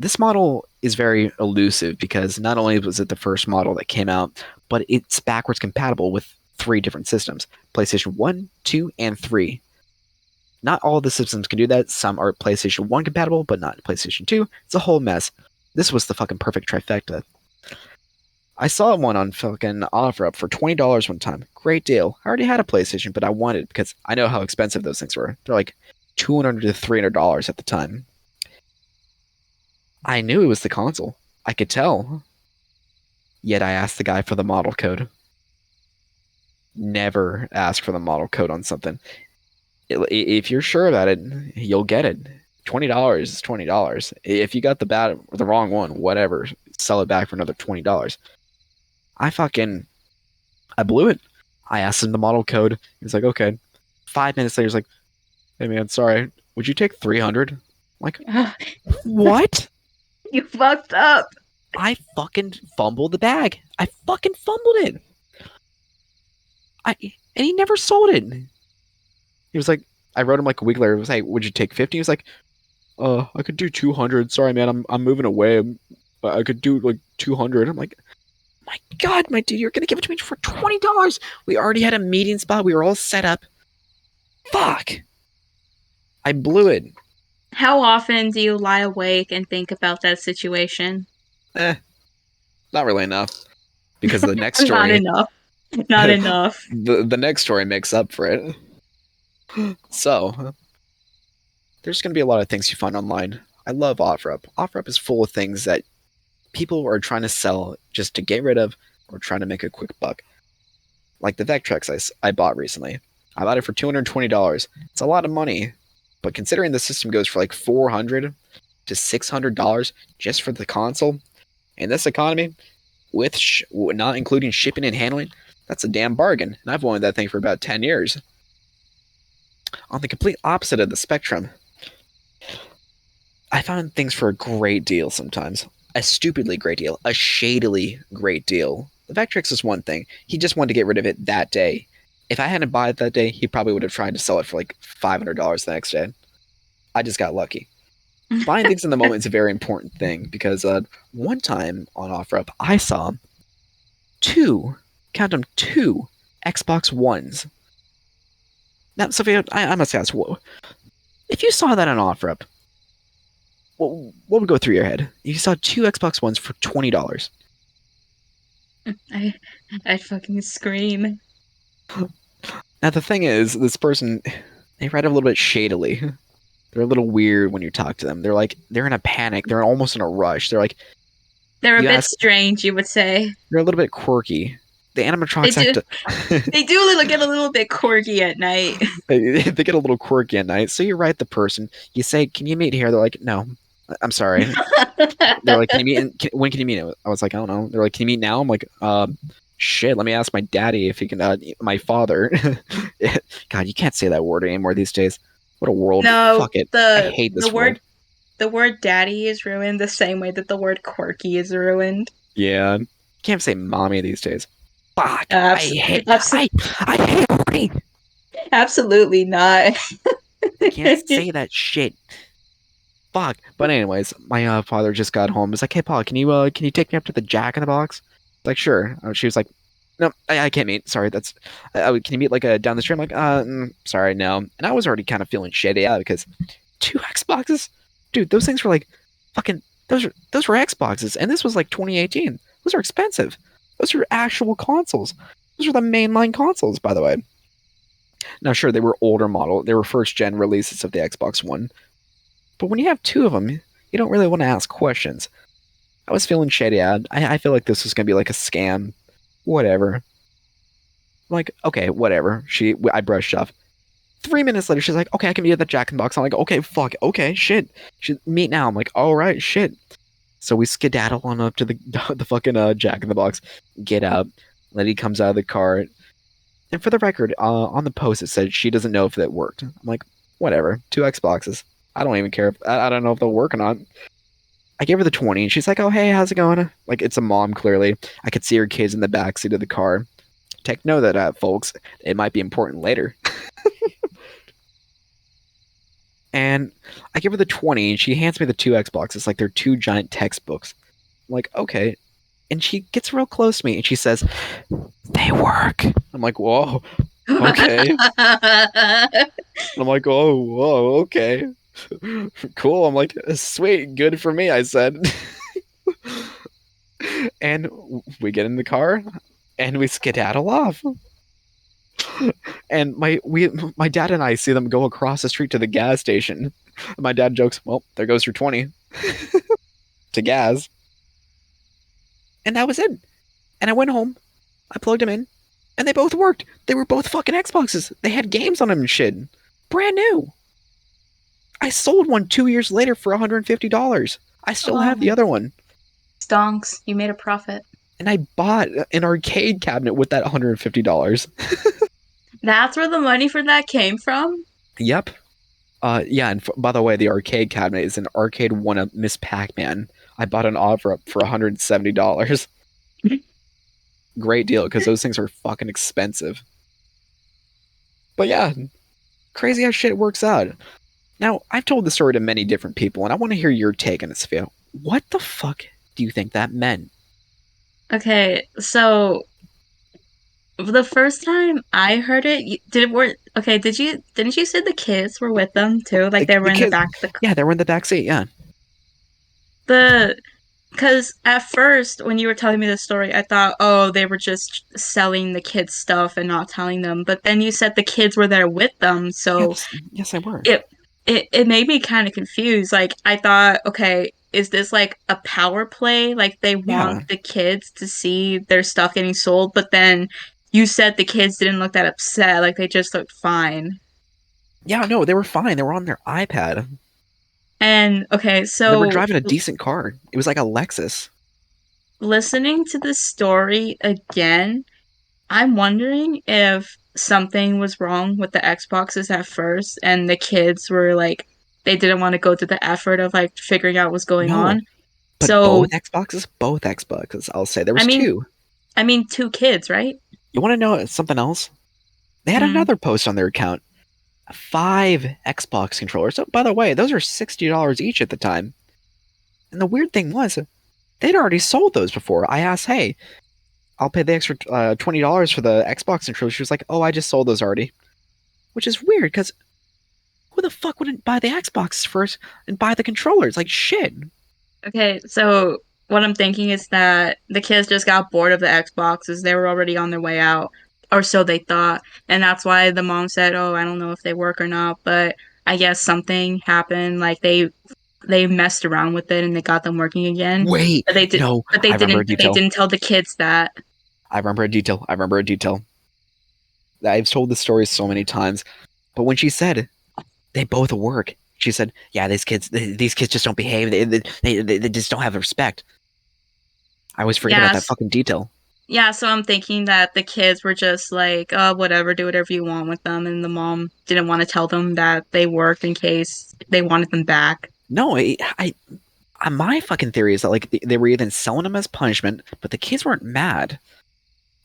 This model is very elusive because not only was it the first model that came out, but it's backwards compatible with three different systems: PlayStation 1, 2, and 3. Not all the systems can do that. Some are PlayStation 1 compatible, but not PlayStation 2. It's a whole mess. This was the fucking perfect trifecta. I saw one on fucking OfferUp for $20 one time. Great deal. I already had a PlayStation, but I wanted it because I know how expensive those things were. They're like $200 to $300 at the time. I knew it was the console. I could tell. Yet I asked the guy for the model code. Never ask for the model code on something. If you're sure about it, you'll get it. $20 is $20. If you got the wrong one, whatever, sell it back for another $20. I fucking I blew it. I asked him the model code. He's like, okay. 5 minutes later, he's like, hey man, sorry. Would you take 300? I'm like, what? You fucked up. I fucking fumbled the bag. I fucking fumbled it. I and he never sold it. He was like, I wrote him like a week later. I was like, would you take 50? He was like, I could do 200. Sorry, man, I'm moving away. I could do like 200. I'm like, my God, my dude, you're gonna give it to me for $20. We already had a meeting spot. We were all set up. Fuck. I blew it. How often do you lie awake and think about that situation? Eh, not really enough. Because the next Not story, enough. Not enough. the next story makes up for it. So, there's going to be a lot of things you find online. I love OfferUp. OfferUp is full of things that people are trying to sell just to get rid of or trying to make a quick buck. Like the Vectrex I bought recently. I bought it for $220. It's a lot of money, but considering the system goes for like $400 to $600 just for the console, in this economy, with not including shipping and handling, that's a damn bargain. And I've wanted that thing for about 10 years. On the complete opposite of the spectrum, I found things for a great deal sometimes. A stupidly great deal. A shadily great deal. The Vectrex is one thing. He just wanted to get rid of it that day. If I hadn't bought it that day, he probably would have tried to sell it for like $500 the next day. I just got lucky. Buying things in the moment is a very important thing because one time on Offerup, I saw count them, two Xbox Ones. Now, Sophia, I must ask, if you saw that on Offerup, what would go through your head? You saw two Xbox Ones for $20. I'd fucking scream. Now, the thing is, this person, they write a little bit shadily. They're a little weird when you talk to them. They're in a panic. They're almost in a rush. They're a bit strange, you would say. They're a little bit quirky. The animatronics they do get a little bit quirky at night. They get a little quirky at night. So you write the person. You say, "Can you meet here?" They're like, "No, I'm sorry." They're like, "Can you meet? When can you meet?" I was like, "I don't know." They're like, "Can you meet now?" I'm like, shit. Let me ask my daddy if he can. My father. God, you can't say that word anymore these days. What a world! No, fuck it. I hate this world. The word "daddy" is ruined the same way that the word "quirky" is ruined. Yeah, you can't say "mommy" these days. Fuck! I hate mommy. Absolutely not. I can't say that shit. Fuck. But anyways, my father just got home. He's like, "Hey, Paul, can you take me up to the Jack in the Box?" Like, sure. She was like, "No, I can't meet. Sorry, that's. Can you meet like down the street?" I'm like, sorry, no. And I was already kind of feeling shitty out because two Xboxes, dude. Those things were like, fucking. Those were Xboxes, and this was like 2018. Those are expensive. Those are actual consoles. Those are the mainline consoles, by the way. Now, sure, they were older model. They were first gen releases of the Xbox One. But when you have two of them, you don't really want to ask questions. I was feeling shady out. I feel like this was going to be like a scam. Whatever. I'm like, okay, whatever. I brushed off. 3 minutes later, she's like, okay, I can be at the Jack in the Box. I'm like, okay, fuck, okay, shit. Meet now. I'm like, all right, shit. So we skedaddle on up to the fucking Jack in the Box. Get out. Lady comes out of the car. And for the record, on the post it said she doesn't know if that worked. I'm like, whatever. Two Xboxes. I don't even care. I don't know if they'll work or not. I gave her the 20 and she's like, oh, hey, how's it going? Like, it's a mom, clearly. I could see her kids in the backseat of the car. Take note of that, folks. It might be important later. And I give her the 20 and she hands me the two Xboxes like they're two giant textbooks. I'm like, okay. And she gets real close to me and she says, they work. I'm like, whoa, okay. I'm like, oh, whoa, okay. Cool. I'm like, sweet, good for me, I said. And we get in the car and we skedaddle off. And my dad and I see them go across the street to the gas station. My dad jokes, well, there goes your 20 to gas. And that was it. And I went home, I plugged them in, and they both worked. They were both fucking Xboxes. They had games on them and shit. Brand new. I sold one 2 years later for $150. I still have the other one. Stonks. You made a profit. And I bought an arcade cabinet with that $150. That's where the money for that came from? Yep. Yeah, and by the way, the arcade cabinet is an arcade one of Miss Pac-Man. I bought an Offerup for $170. Great deal, because those things are fucking expensive. But yeah, crazy how shit works out. Now, I've told this story to many different people, and I want to hear your take on it, Sophia. What the fuck do you think that meant? Okay, so the first time I heard it, didn't you say the kids were with them too? Like they were in the back of the car? Yeah, they were in the back seat, yeah. Because at first, when you were telling me this story, I thought, oh, they were just selling the kids stuff and not telling them. But then you said the kids were there with them, so yes, they were. It made me kind of confused. Like I thought, okay, is this like a power play? Like they want Yeah. the kids to see their stuff getting sold, but then you said the kids didn't look that upset, like they just looked fine. Yeah, no, they were fine. They were on their iPad. And okay, And they were so driving a decent car. It was like a Lexus. listening to this story again, I'm wondering if something was wrong with the Xboxes at first and the kids were like they didn't want to go to the effort of like figuring out what's going No, on. but So, both Xboxes, I'll say. There I was mean, two. two kids, right? You want to know something else? They had Mm. another post on their account. 5 Xbox controllers. So, by the way, those are $60 each at the time. And the weird thing was, they'd already sold those before. I asked, hey, I'll pay the extra $20 for the Xbox controller. She was like, oh, I just sold those already. Which is weird because who the fuck wouldn't buy the Xbox first and buy the controllers? Like, shit. Okay, so what I'm thinking is that the kids just got bored of the Xboxes. They were already on their way out, or so they thought. And that's why the mom said, "Oh, I don't know if they work or not, but I guess something happened. Like they messed around with it and they got them working again. Wait, But they did, no, but they I remember didn't. a But they detail. didn't tell the kids that. I remember a detail. I remember a detail. I've told this story so many times. But when she said they both work, she said, yeah, these kids just don't behave. They just don't have respect. I always forget about that Yes, fucking detail. yeah. So I'm thinking that the kids were just like, "Oh, whatever, do whatever you want with them," and the mom didn't want to tell them that they worked in case they wanted them back. No, my fucking theory is that like they were even selling them as punishment, but the kids weren't mad,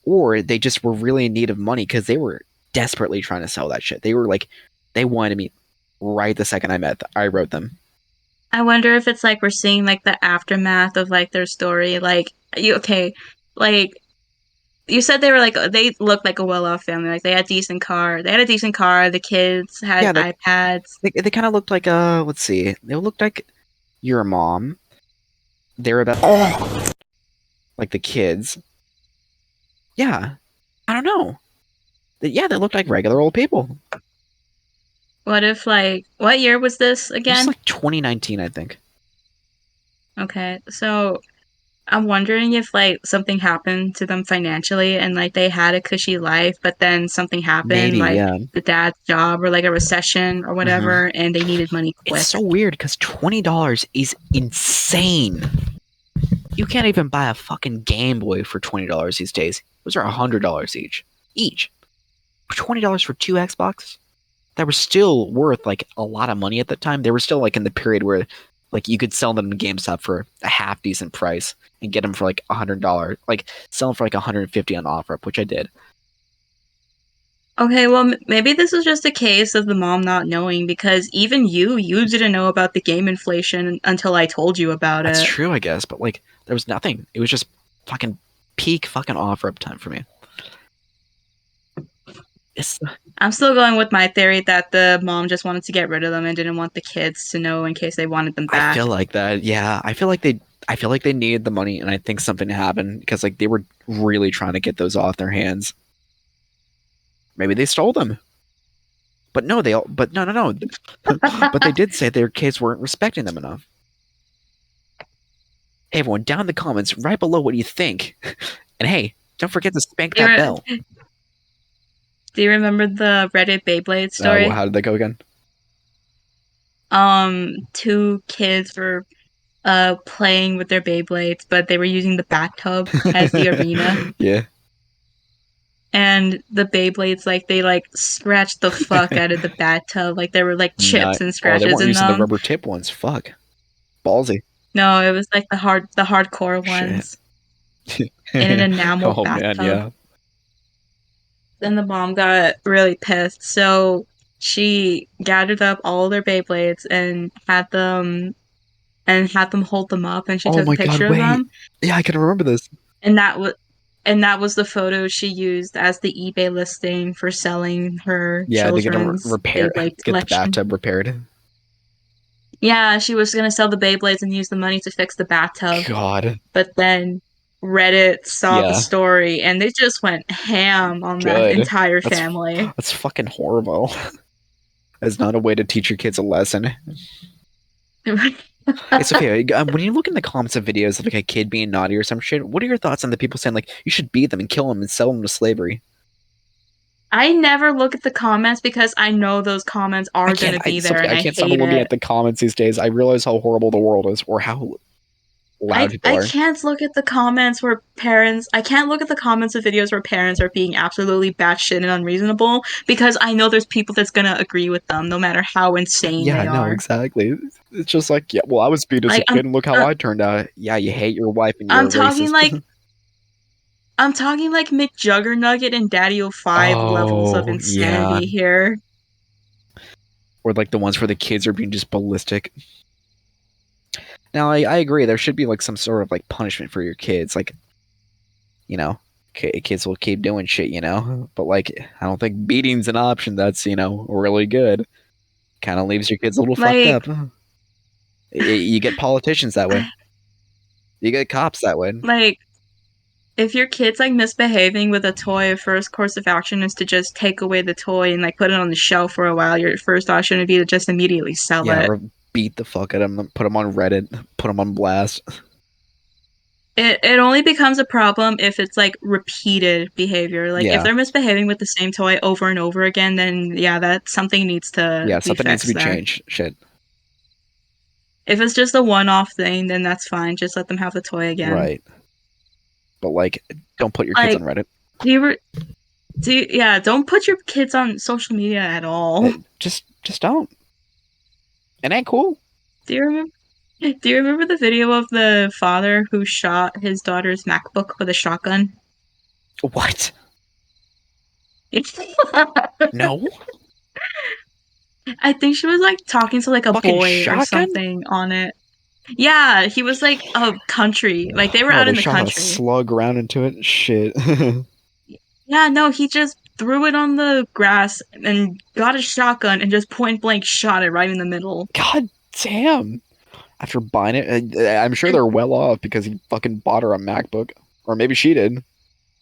or they just were really in need of money because they were desperately trying to sell that shit. They were like, they wanted me right the second I wrote them. I wonder if it's like we're seeing like the aftermath of like their story. Like you okay, like you said they were like they looked like a well-off family. Like they had decent car. They had a decent car. The kids had Yeah, iPads. they kind of looked like let's see, they looked like your mom. They're about like the kids. Yeah, I don't know. Yeah, they looked like regular old people. What if like what year was this This is again? like 2019, I think. Okay, so I'm wondering if like something happened to them financially and like they had a cushy life, but then something happened Maybe, like yeah. the dad's job or like a recession or Hmm. whatever, and they needed money It's quick. so weird because $20 is insane. You can't even buy a fucking Game Boy for $20 these days. Those are $100 each. Each. $20 for 2 Xboxes that were still worth like a lot of money at the time. They were still like in the period where like you could sell them in GameStop for a half decent price and get them for like $100, like sell them for like 150 on Offerup, which I did. Okay, well, maybe this was just a case of the mom not knowing because even you didn't know about the game inflation until I told you about That's it. true, I guess, but like there was nothing. It was just fucking peak fucking Offerup time for me. It's I'm still going with my theory that the mom just wanted to get rid of them and didn't want the kids to know in case they wanted them I feel back. like that. Yeah, I feel like they needed the money, and I think something happened because like they were really trying to get those off their hands. Maybe they stole them. But no, but no, no, no. But they did say their kids weren't respecting them enough. Hey, everyone, down in the comments, right below what you think. And hey, don't forget to spank Do you, that re- bell. do you remember the Reddit Beyblade story? How did that go again? Two kids were playing with their Beyblades, but they were using the bathtub as the arena. Yeah. And the Beyblades, like, they, like, scratched the fuck out of the bathtub. Like, there were, like, chips Not. and Oh, they scratches weren't in using the them. rubber tip ones. Fuck. Ballsy. No, it was, like, the hardcore Shit. ones in an enamel Oh man, bathtub. yeah. Then the mom got really pissed, so she gathered up all their Beyblades and had them hold them up, and she Oh took a my god, picture of wait. them. Yeah, I can remember this. And that was the photo she used as the eBay listing for selling her Yeah, to get them children's repair, Beyblade get the collection. bathtub repaired. Yeah, she was gonna sell the Beyblades and use the money to fix the bathtub, God. but then Reddit saw the Yeah. story and they just went ham on that Good. entire That's family. that's fucking horrible. That's not a way to teach your kids a lesson. Hey, Sophia, when you look in the comments of videos of like a kid being naughty or some shit, what are your thoughts on the people saying like you should beat them and kill them and sell them to slavery? I never look at the comments because I know those comments are gonna be there Sophia, and I I can't stop hate looking it. at the comments these days. I realize how horrible the world is, or how loud people I are. can't look at the comments where parents I can't look at the comments of videos where parents are being absolutely batshit and unreasonable because I know there's people that's gonna agree with them no matter how insane Yeah, they no, are. exactly. It's just like, yeah, well, I was beat as a Like kid, and look how I turned out. Yeah, you hate your wife and you're I'm a talking racist. like I'm talking like McJuggerNugget and Daddy O5 levels of Oh, yeah. insanity here. Or like the ones where the kids are being just ballistic. Now, I agree. There should be like some sort of like punishment for your kids. Like, you know, kids will keep doing shit, you know? But like, I don't think beating's an option that's, really good. Kind of leaves your kids a little fucked Like up. You get politicians that way. You get cops that way. like if your kid's like misbehaving with a toy, first course of action is to just take away the toy and like put it on the shelf for a while. Your first option would be to just immediately sell Yeah, it. or beat the fuck out of them, put them on Reddit, put them on blast. It only becomes a problem if it's like repeated behavior. Like if Yeah, they're misbehaving with the same toy over and over again, then yeah, that something needs to yeah, be something needs to fixed be there. changed. Shit. If it's just a one-off thing, then that's fine. Just let them have the toy again. Right. But like, don't put your kids on Like, Reddit. do you, re- yeah, don't put your kids on social media at all. Just don't. It ain't cool. Do you remember? Do you remember the video of the father who shot his daughter's MacBook with a shotgun? What? No? I think she was like talking to like a Fucking boy or shotgun? something on it. Yeah, he was like a country. Like they were Oh, out they in the shot a country. slug round into it? Shit. Yeah, no, he just threw it on the grass and got a shotgun and just point blank shot it right in the middle. God damn. After buying it, I'm sure And they're well off because he fucking bought her a MacBook. Or maybe she did.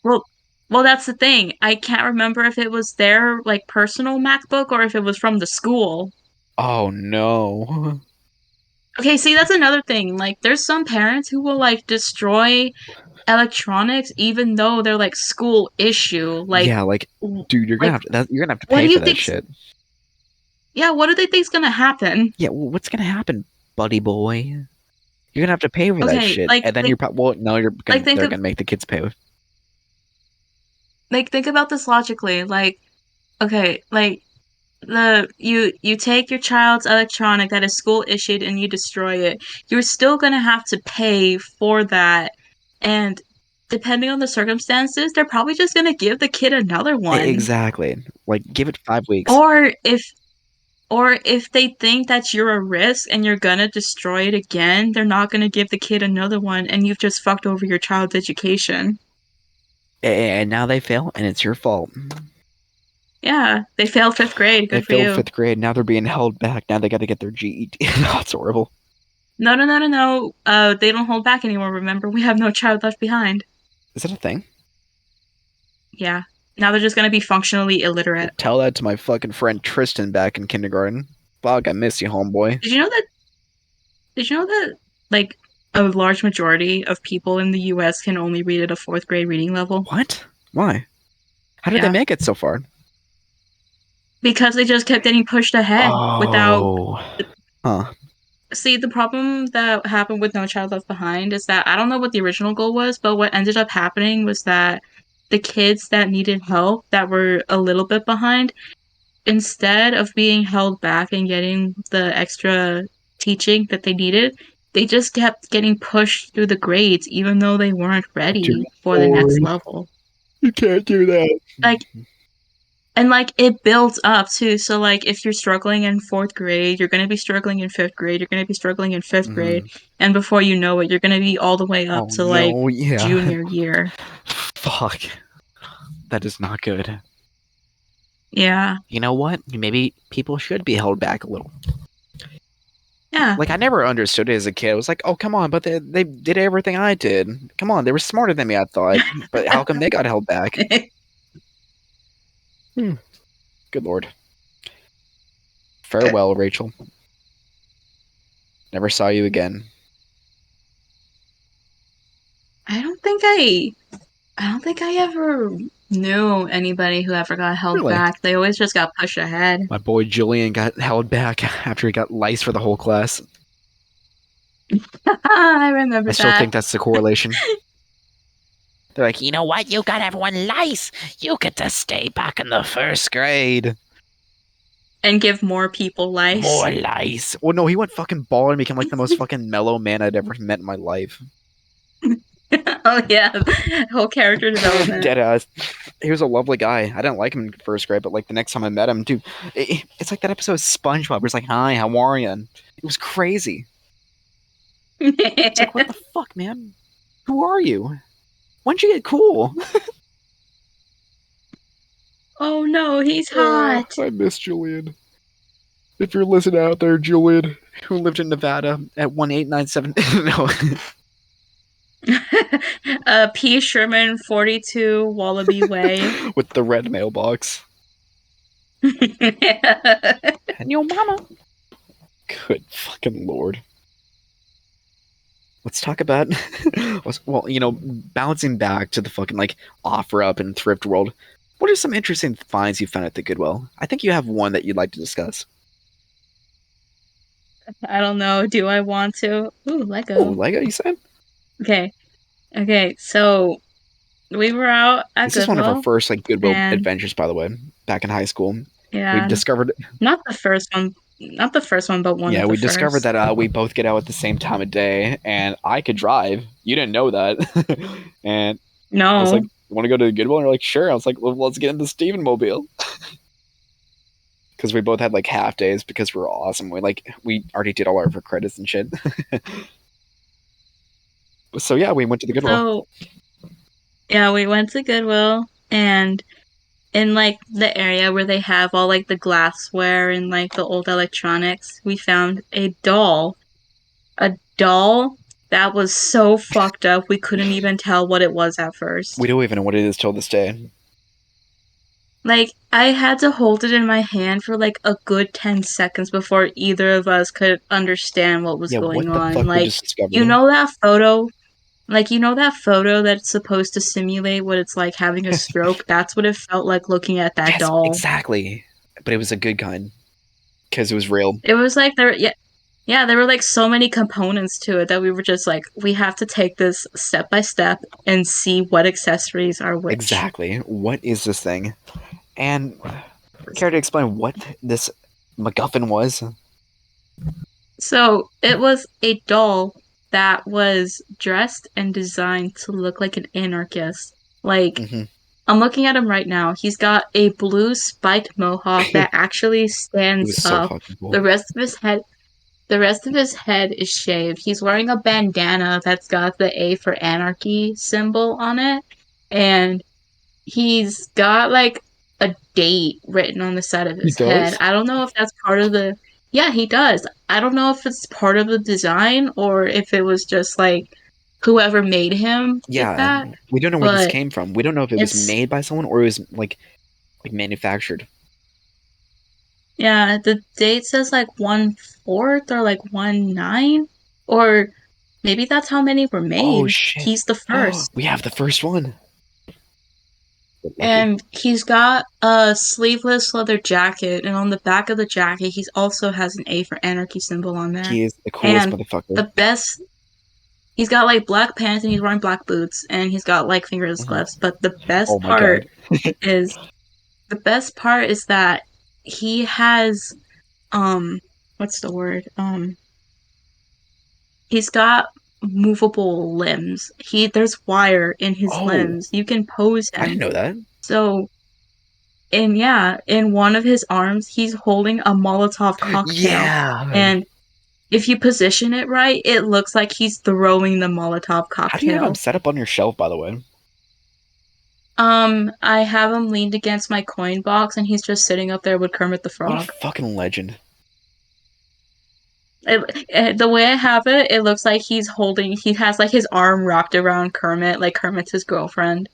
well, well, that's the thing. I can't remember if it was their like personal MacBook or if it was from the school. Oh no. Okay, see, that's another thing. Like, there's some parents who will like destroy electronics even though they're like school issue. Yeah, like, dude, Like, you're gonna have to what pay do for you that think? shit. Yeah, what do they think's gonna happen? Yeah, well, what's gonna happen, buddy boy? You're gonna have to pay for that Okay, shit, and then you're probably well, no, think they're of gonna make the kids pay. think about this logically. Like, okay, like the you take your child's electronic that is school issued and you destroy it. You're still gonna have to pay for that, and depending on the circumstances, they're probably just gonna give the kid another one. Exactly. Like, give it 5 weeks. Or if they think that you're a risk and you're gonna destroy it again, they're not gonna give the kid another one, and you've just fucked over your child's education. And now they fail, and it's your fault. Yeah, they failed fifth grade. They Good for failed you. 5th grade. Now they're being held back. Now they got to get their GED. That's horrible. No, no, no, no, no. They don't hold back anymore. Remember, we have no child left behind. Is that a thing? Yeah. Now they're just gonna be functionally Well, illiterate. tell that to my fucking friend Tristan back in kindergarten. Fuck, I miss you, homeboy. Did you know that? Did you know that? Like a large majority of people in the U.S. can only read at a fourth grade reading level. What? Why? How did they Yeah, make it so far? because they just kept getting pushed ahead without. Oh. Huh. See, the problem that happened with No Child Left Behind is that I don't know what the original goal was, but what ended up happening was that the kids that needed help that were a little bit behind, instead of being held back and getting the extra teaching that they needed, they just kept getting pushed through the grades even though they weren't Dude, ready for the next boy, level. you can't do that. Like and like it builds up too. So like if you're struggling in fourth grade, you're gonna be struggling in fifth grade, you're gonna be struggling in fifth grade, Mhm. and before you know it, you're gonna be all the way up Oh to like no, yeah. junior year. Fuck. That is not good. Yeah. You know what? Maybe people should be held back a little. Yeah. Like, I never understood it as a kid. I was like, oh, come on, but they did everything I did. Come on, they were smarter than me, I thought. But how come they got held back? Hmm. Good lord. Farewell, Rachel. Never saw you again. I don't think I ever knew anybody who ever got held Really? back. They always just got pushed ahead. My boy Julian got held back after he got lice for the whole class. I I remember still that. think that's the correlation. They're like, You know what? You got everyone lice. You get to stay back in the first grade. And give more people lice. More lice. well, no, he went fucking bald and became like the most fucking mellow man I'd ever met in my life. Oh yeah, whole character development. Deadass. He was a lovely guy. I didn't like him in first grade, but like the next time I met him, dude, it's like that episode of SpongeBob where it's like, "Hi, how are you?" And it was crazy. It's like, what the fuck, man? Who are you? When'd you get cool? Oh no, he's hot. I miss Julian. If you're listening out there, Julian, who lived in Nevada at 1897. No. P. Sherman, 42 Wallaby Way. With the red mailbox. And your mama. Good fucking lord. Let's talk about, well, bouncing back to the fucking, like, Offerup and thrift world. What are some interesting finds you found at the Goodwill? I think you have one that you'd like to discuss. I don't know. Do I want to? Ooh, Oh, Lego. Lego, you said? Okay. So we were out at This is one of our Goodwill. first, like, Goodwill and- adventures, by the way, back in high school. Yeah, We discovered, not the first one, but one. yeah, of the we discovered first. that we both get out at the same time of day, and I could drive. You didn't know that. And I was No, like, you want to go to the Goodwill? And you're like, sure. I was like, well, let's get in the Steven mobile. Because we both had like half days because we were awesome. We already did all our credits and shit. So yeah, we went to the Goodwill. so yeah, we went to Goodwill, and in like the area where they have all like the glassware and like the old electronics, we found a doll that was so fucked up we couldn't even tell what it was at first. We don't even know what it is till this day. Like, I had to hold it in my hand for like a good 10 seconds before either of us could understand what was Yeah, going what the on. fuck we Like, just discovered? you know that photo? Like, you know that photo that's supposed to simulate what it's like having a stroke? That's what it felt like looking at that Yes, doll. exactly. But it was a good kind because it was real. It was like yeah, there were like so many components to it that we were just like, we have to take this step by step and see what accessories are which. Exactly. What is this thing? And care to explain what this MacGuffin was? So it was a doll that was dressed and designed to look like an anarchist. Like, Mhm. I'm looking at him right now. He's got a blue spiked mohawk that actually It stands was so up. fucking cool. The rest of his head is shaved. He's wearing a bandana that's got the A for anarchy symbol on it. And he's got like a date written on the side of He his head. does? I don't know if that's part of the. Yeah, he does. I don't know if it's part of the design or if it was just like whoever made him did Yeah, that. we don't know where this But came from. We don't know if it was it's made by someone or it was like manufactured. yeah, the date says like 1/4 or like 1/9, or maybe that's how many were Oh made. shit! He's the first. We have the first one. But lucky. And he's got a sleeveless leather jacket, and on the back of the jacket, he also has an A for Anarchy symbol on there. He is the coolest And motherfucker. the best, he's got like black pants and he's wearing black boots, and he's got like fingerless Mhm. gloves. But the best Oh my part god. is that he has, what's the word? He's got movable limbs. There's wire in his Oh, limbs. You can pose I didn't him. know that. So, and yeah, in one of his arms, he's holding a Molotov cocktail. Yeah. And if you position it right, it looks like he's throwing the Molotov cocktail. How do you have him set up on your shelf, by the way? I have him leaned against my coin box, and he's just sitting up there with Kermit the What Frog. a fucking legend. The way I have it, it looks like he has like his arm wrapped around Kermit, like Kermit's his girlfriend.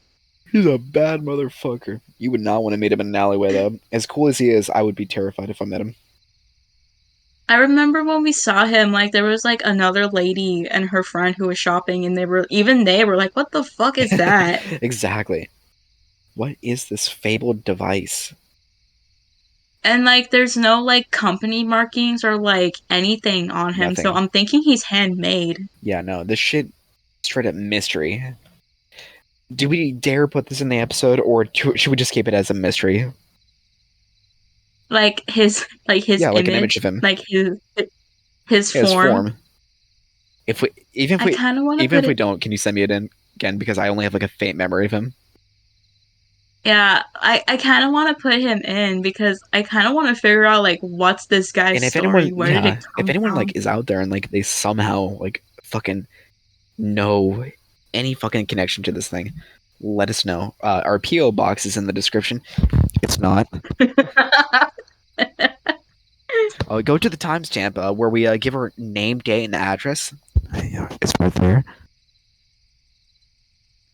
He's a bad motherfucker. You would not want to meet him in an alleyway, though. As cool as he is, I would be terrified if I met him. I remember when we saw him, like there was like another lady and her friend who was shopping, and they were like, "What the fuck is that?" Exactly. What is this fabled device? And like, there's no like company markings or like anything on him, so Nothing. I'm thinking he's handmade. Yeah, no, this shit straight up mystery. Do we dare put this in the episode, or should we just keep it as a mystery? Like his Yeah, like an image image, of him. like his Yeah, his form. form. If we even if I we kind of want to even put if we it. don't, can you send me it in again? Because I only have like a faint memory of him. Yeah, I kind of want to put him in because I kind of want to figure out like what's this guy's And if story? anyone, Where did it yeah, if come anyone from? like is out there and like they somehow like fucking know any fucking connection to this thing, let us know. Our PO box is in the description. It's not. Go to the timestamp where we give our name, date, and address. It's right there.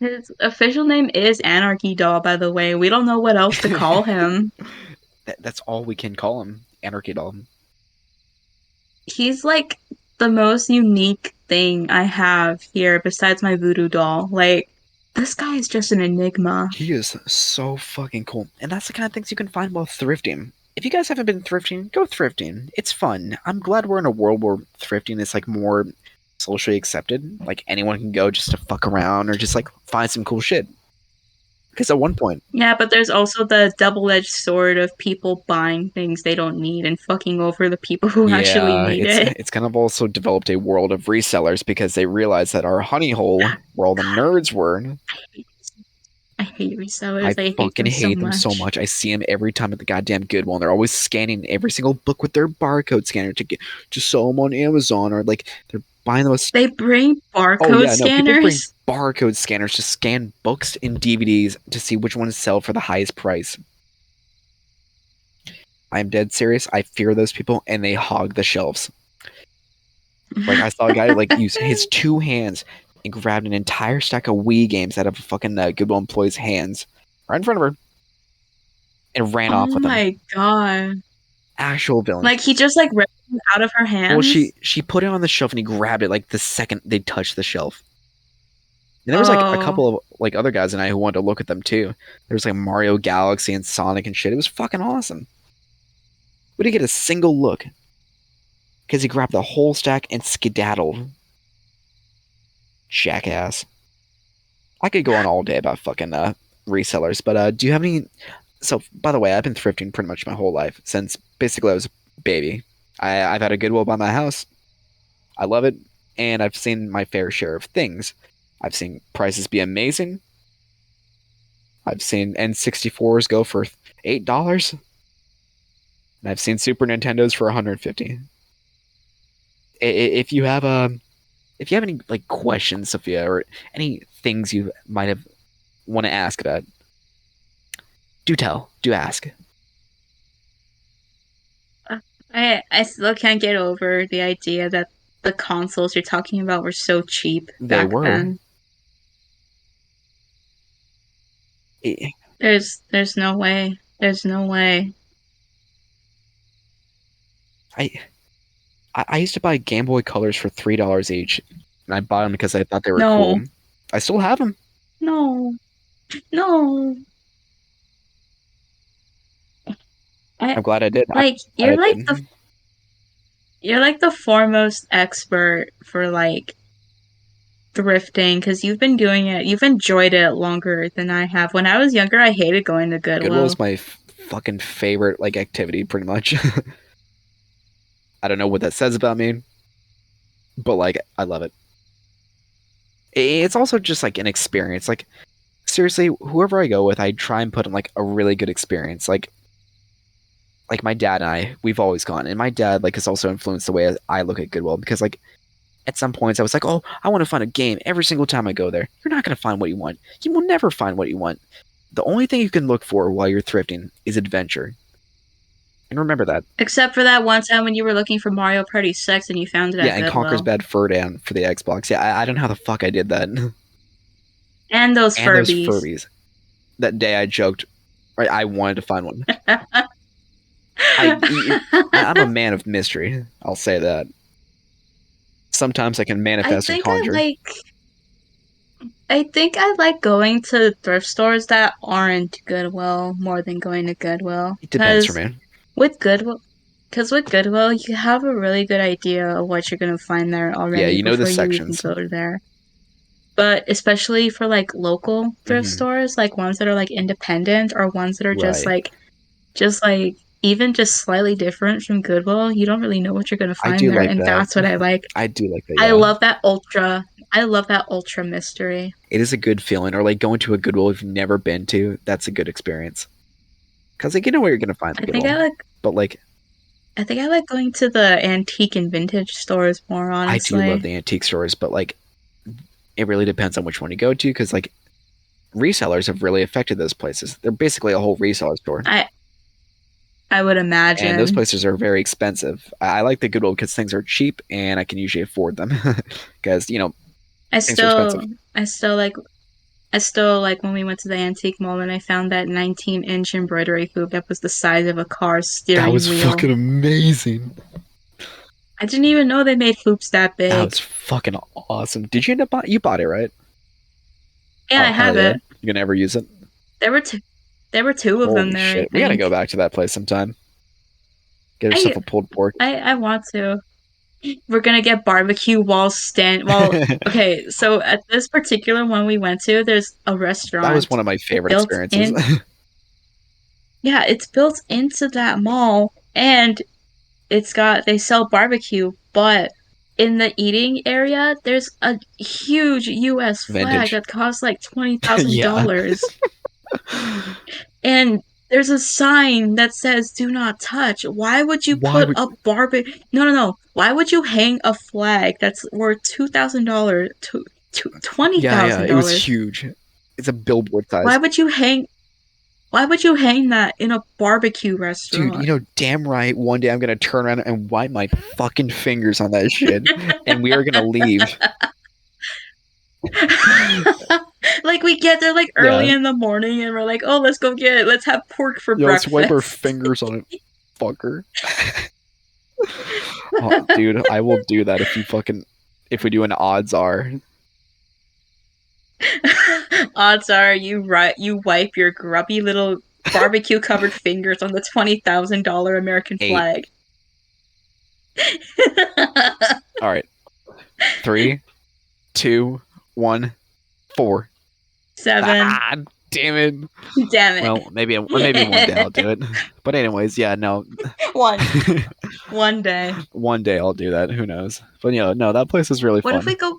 His official name is Anarchy Doll, by the way. We don't know what else to call him. That's all we can call him. Anarchy Doll. He's like the most unique thing I have here besides my voodoo doll. Like, this guy is just an enigma. He is so fucking cool. And that's the kind of things you can find while thrifting. If you guys haven't been thrifting, go thrifting. It's fun. I'm glad we're in a world where thrifting is like more socially accepted. Like anyone can go just to fuck around or just like find some cool shit. Because at one point, Yeah, but there's also the double-edged sword of people buying things they don't need and fucking over the people who actually yeah, need it. it's kind of also developed a world of resellers because they realize that our honey hole, where all the nerds were, I hate I resellers. I hate fucking them so hate them so much. much. I see them every time at the goddamn Goodwill, and they're always scanning every single book with their barcode scanner to sell them on Amazon, or like they're buying those. They bring Oh barcode yeah, no, people bring scanners. barcode scanners to scan books and DVDs to see which ones sell for the highest price. I'm dead serious. I fear those people, and they hog the shelves. Like I saw a guy like use his two hands and grabbed an entire stack of Wii games out of a fucking Goodwill employee's hands right in front of her and ran Oh off with them. my god. Actual villains. Like, he just like ripped them out of her hands. Well, she put it on the shelf and he grabbed it like the second they touched the shelf. And there was like a couple of like other guys and I who wanted to look at them too. There was like Mario Galaxy and Sonic and shit. It was fucking awesome. We didn't get a single look because he grabbed the whole stack and skedaddled. Jackass. I could go on all day about fucking resellers, but do you have any? So, by the way, I've been thrifting pretty much my whole life since basically I was a baby. I've had a Goodwill by my house. I love it, and I've seen my fair share of things. I've seen prices be amazing. I've seen N64s go for $8, and I've seen Super Nintendos for 150. If you have if you have any like questions, Sophia, or any things you might have want to ask about, do tell, do ask. I still can't get over the idea that the consoles you're talking about were so cheap They back were. then. It, There's no way. There's no way. I I used to buy Game Boy Colors for $3 each, and I bought them because I thought they were No. cool. I still have them. No. No. I'm glad I did. Like, Glad you're I like did. the foremost expert for like thrifting because you've been doing it. You've enjoyed it longer than I have. When I was younger, I hated going to Goodwill Goodwill. is my fucking favorite like activity, pretty much. I don't know what that says about me, but like I love it. It's also just like an experience. Like seriously, whoever I go with, I try and put in like a really good experience. Like my dad and I, we've always gone, and my dad like has also influenced the way I look at Goodwill because like at some points I was like, oh, I want to find a game every single time I go there. You're not gonna find what you want. You will never find what you want. The only thing you can look for while you're thrifting is adventure. And remember that. Except for that one time when you were looking for Mario Party 6 and you found it Yeah, at and Conker's Goodwill. Bad Fur Day for the Xbox. Yeah, I don't know how the fuck I did that. And those And those Furbies. Furbies. That day I joked, right? I wanted to find one. I'm a man of mystery. I'll say that. Sometimes I can I manifest and think I conjure. like I think I like going to thrift stores that aren't Goodwill more than going to Goodwill. It depends for me. With Goodwill, because with Goodwill, you have a really good idea of what you're gonna find there Yeah, already you know the before you even sections. go to there. But especially for like local thrift Mhm. stores, like ones that are like independent or ones that are Right. just like even just slightly different from Goodwill, you don't really know what you're gonna I find do there, like and that. that's what I like. I do like that, I yeah. love that ultra. I love that ultra mystery. It is a good feeling. Or like going to a Goodwill you've never been to, that's a good experience. Because like you know where you're gonna find the I think Goodwill. But like I think I like going to the antique and vintage stores more, I do love honestly. the antique stores, but like it really depends on which one you go to because like resellers have really affected those places. They're basically a whole reseller store. I I would And those imagine. places are very expensive. I like the Goodwill because things are cheap and I can usually afford them because you know I things are still expensive. I still like I still like when we went to the antique mall and I found that 19-inch embroidery hoop that was the size of a car That steering was wheel. fucking amazing. I didn't even know they made hoops that That big. was fucking awesome. Did you end up buying? You bought it, right? Yeah, Oh I hell have yeah! it. You gonna ever use it? There were two. There were two of them Holy there, I shit! We gotta think. go back to that place sometime. Get yourself I a pulled pork. I want to. We're gonna get barbecue while That okay, so at this particular one we went to, there's a was restaurant one of my favorite built experiences. in yeah, it's built into that mall and they sell barbecue, but in the eating area, there's a huge US flag Vintage. that costs like Yeah. $20,000. And there's a sign that says "Do not touch." Why would you Why put would? a barbecue? No, no, no. Why would you hang a flag that's worth $2,000 twenty Yeah, yeah. thousand It was dollars? huge. It's a billboard Why size. would you hang? Why would you hang that in a barbecue Dude, you restaurant? know damn right one day I'm gonna turn around and wipe my fucking fingers on that shit. And we are gonna leave. Like we get there like early Yeah. in the morning and we're like, oh, let's have pork for Yo, let's wipe our breakfast. fingers on it, fucker. Oh, dude, I will do that if we do an odds are Odds are you wipe your grubby little barbecue covered fingers on the $20,000 American 8. flag. All right. 3, 2, 1, 4. Seven. Ah, damn it. Damn Well, maybe one day I'll it. do it. But anyways, yeah, no. One one day. One day I'll do that. Who knows? But no, that place is really What if fun. we go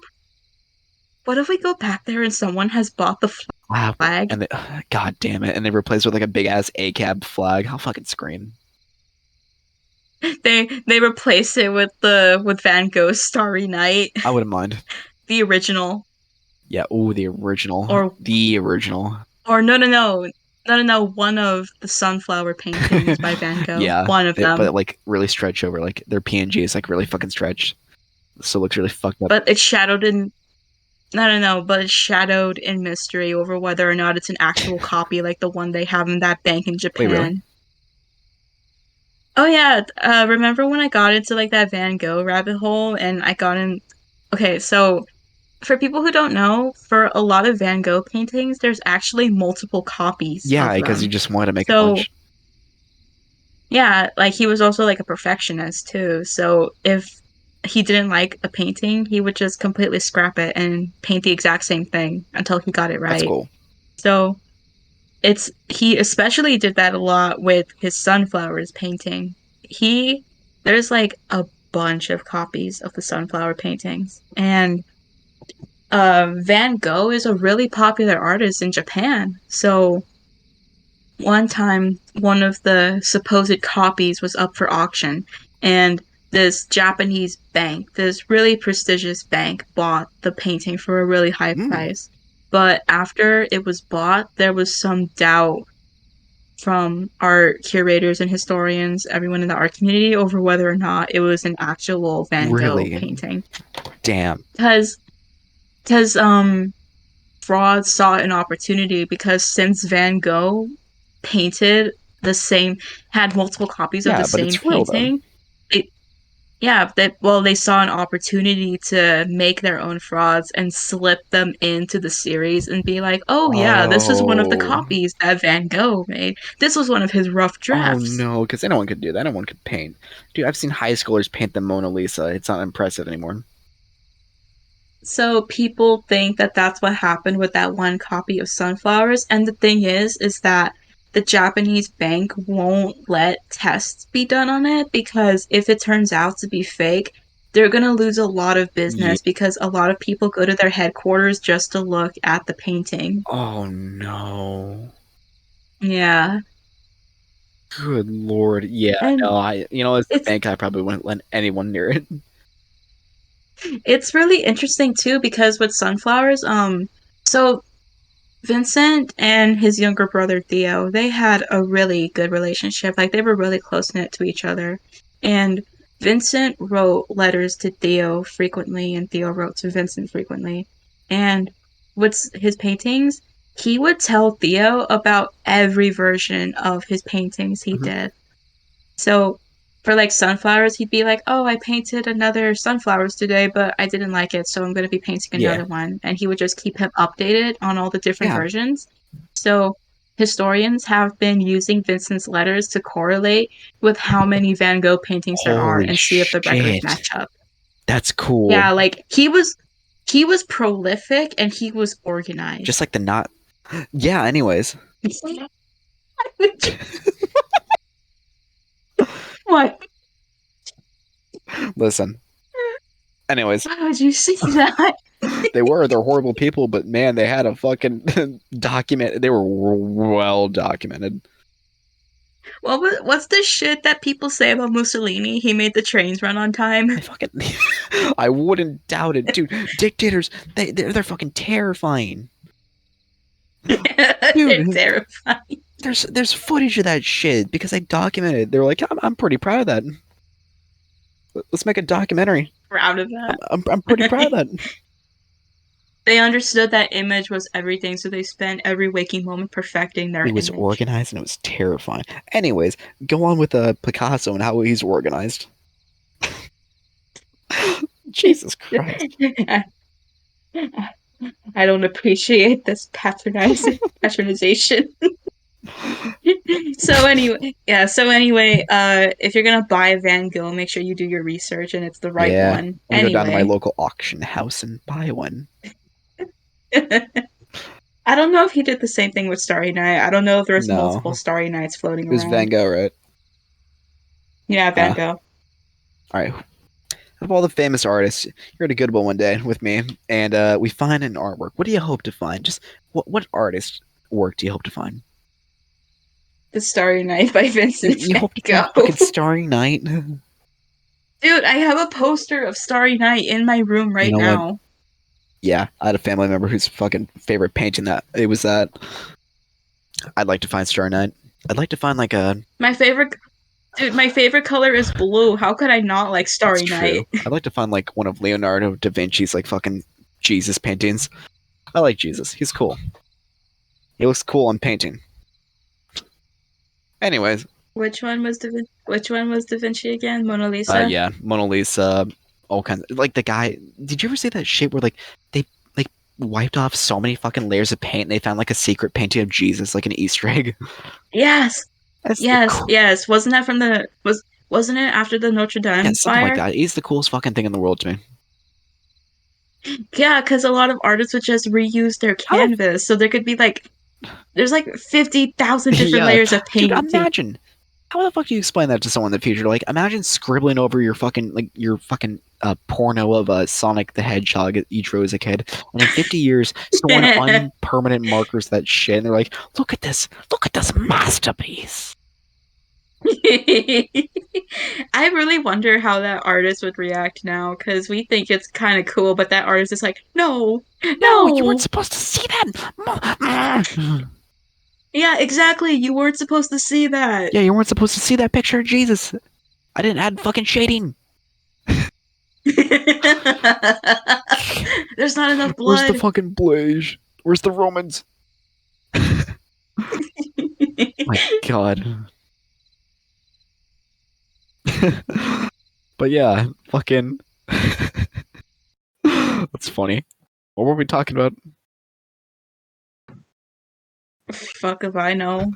what if we go back there and someone has bought the Wow. flag? And they, God damn it. And they replaced it with like a big ass ACAB flag. I'll fucking scream. They replace it with Van Gogh's Starry Night, I wouldn't mind. the original. Yeah. Ooh, the original. Or The original. or no no no. No no no, one of the sunflower paintings by Van Gogh. Yeah. One of them. But like really stretch over. Like their PNG is like really fucking stretched. So it looks really fucked up. But it's shadowed in no no no, but it's shadowed in mystery over whether or not it's an actual copy like the one they have in that bank in Wait, really? Japan. Oh yeah, remember when I got into like that Van Gogh rabbit hole and I got in okay, so for people who don't know, for a lot of Van Gogh paintings, there's actually multiple copies Yeah, of because you them. just wanted to make a So, bunch. yeah, like he was also like a perfectionist too. So, if he didn't like a painting, he would just completely scrap it and paint the exact same thing until he got it That's right. cool. So, he especially did that a lot with his sunflowers painting. He there's like a bunch of copies of the sunflower paintings and Van Gogh is a really popular artist in Japan. So one time, one of the supposed copies was up for auction, and this Japanese bank, this really prestigious bank, bought the painting for a really high Mm, price. But after it was bought, there was some doubt from art curators and historians, everyone in the art community, over whether or not it was an actual Van Gogh really? painting. Damn. Because fraud saw an opportunity because since Van Gogh painted the same, had multiple copies of the Yeah, but same it's real though. painting. They saw an opportunity to make their own frauds and slip them into the series and be like, oh yeah, this is one of the Oh. copies that Van Gogh made. This was one of his rough Oh drafts. no, because anyone could do that. Anyone could paint. Dude, I've seen high schoolers paint the Mona Lisa. It's not impressive anymore. So people think that that's what happened with that one copy of Sunflowers. And the thing is that the Japanese bank won't let tests be done on it because if it turns out to be fake, they're going to lose a lot of Yeah. business because a lot of people go to their headquarters just to look at the painting. Oh no. Yeah. Good lord. Yeah, And no, as the it's bank, I probably wouldn't let anyone near it. it's really interesting too because with Sunflowers, so Vincent and his younger brother Theo, they had a really good relationship. Like they were really close knit to each other. And Vincent wrote letters to Theo frequently, and Theo wrote to Vincent frequently. And with his paintings, he would tell Theo about every version of his paintings he Mhm. did. So for like sunflowers, he'd be like, "Oh, I painted another sunflowers today, but I didn't like it, so I'm going to be painting Yeah. another one." And he would just keep him updated on all the different Yeah. versions. So historians have been using Vincent's letters to correlate with how many Van Gogh paintings there are Holy and see if the records shit. match up. That's cool. Yeah, like he was prolific and he was organized. Just like the not. Yeah, anyways. What? Listen. Anyways, Why would you say that? they're horrible people, but man, they had a fucking document. They were well documented. What's the shit that people say about Mussolini? He made the trains run on time. I fucking, I wouldn't doubt it, dude. Dictators, they're fucking terrifying, They're dude. terrifying. There's footage of that shit because I documented. They were like, I'm pretty proud of that. Let's make a documentary. Proud of that. I'm pretty proud of that. They understood that image was everything, so they spent every waking moment perfecting their It was image. organized and it was terrifying. Anyways, go on with Picasso and how he's organized. Jesus Christ. I don't appreciate this patronization. So anyway, if you're gonna buy a Van Gogh, make sure you do your research and it's the right Yeah, one. I'm gonna go down to my Anyway, local auction house and buy one. I don't know if he did the same thing with Starry Night. I don't know if there's multiple No, Starry Nights floating it was Van around. Gogh, right? Yeah, Van Gogh. All right. Of all the famous artists, you're at a Goodwill one day with me, and we find an artwork. What do you hope to find? Just what artist work do you hope to find? The Starry Night by Vincent You Van hope to Gogh. find fucking Starry Night? Dude, I have a poster of Starry Night in my room You right know what? now. Yeah, I had a family member whose fucking favorite painting that it was that. I'd like to find Starry Night. I'd like to find like a. My favorite color is blue. How could I not like Starry That's Night? true. I'd like to find like one of Leonardo da Vinci's like fucking Jesus paintings. I like Jesus. He's cool. He looks cool on painting. Anyways, Which one was Da Vinci again? Mona Lisa? yeah, Mona Lisa, all kinds. Like the guy. Did you ever see that shit where like they like wiped off so many fucking layers of paint and they found like a secret painting of Jesus, like an Easter egg? Yes. That's the Yes, cool. yes. Wasn't that from wasn't it after the Notre Dame Yeah, something like fire? that. He's the coolest fucking thing in the world to me. Yeah, because a lot of artists would just reuse their How the canvas. So there could be like there's like 50,000 different yeah, layers of dude, paint. imagine. How the fuck do you explain that to someone in the future? Like, imagine scribbling over your fucking porno of Sonic the Hedgehog that you drew as a kid, and in 50 years, someone unpermanent markers that shit, and they're like, look at this masterpiece. I really wonder how that artist would react now because we think it's kind of cool, but that artist is like, no, No, you no. weren't supposed to see that. Yeah, exactly. You weren't supposed to see that. Yeah, you weren't supposed to see that picture of Jesus. I didn't add fucking shading. There's not enough blood. Where's the fucking blaze? Where's the Romans? My God. But yeah, fucking. That's funny. What were we talking about? Fuck if I know.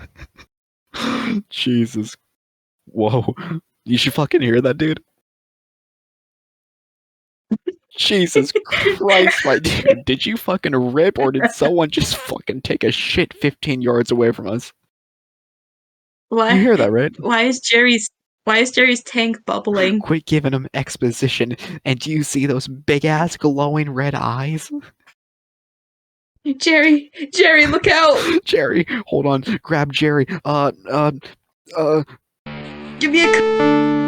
Jesus. Whoa. You should fucking hear that, dude. Jesus Christ, my dude. Did you fucking rip or did someone just fucking take a shit 15 yards away from us? Why? You hear that, right? Why is Jerry's tank bubbling? Quit giving him exposition. And do you see those big ass glowing red eyes? Jerry, look out! Jerry, hold on. Grab Jerry. Give me a.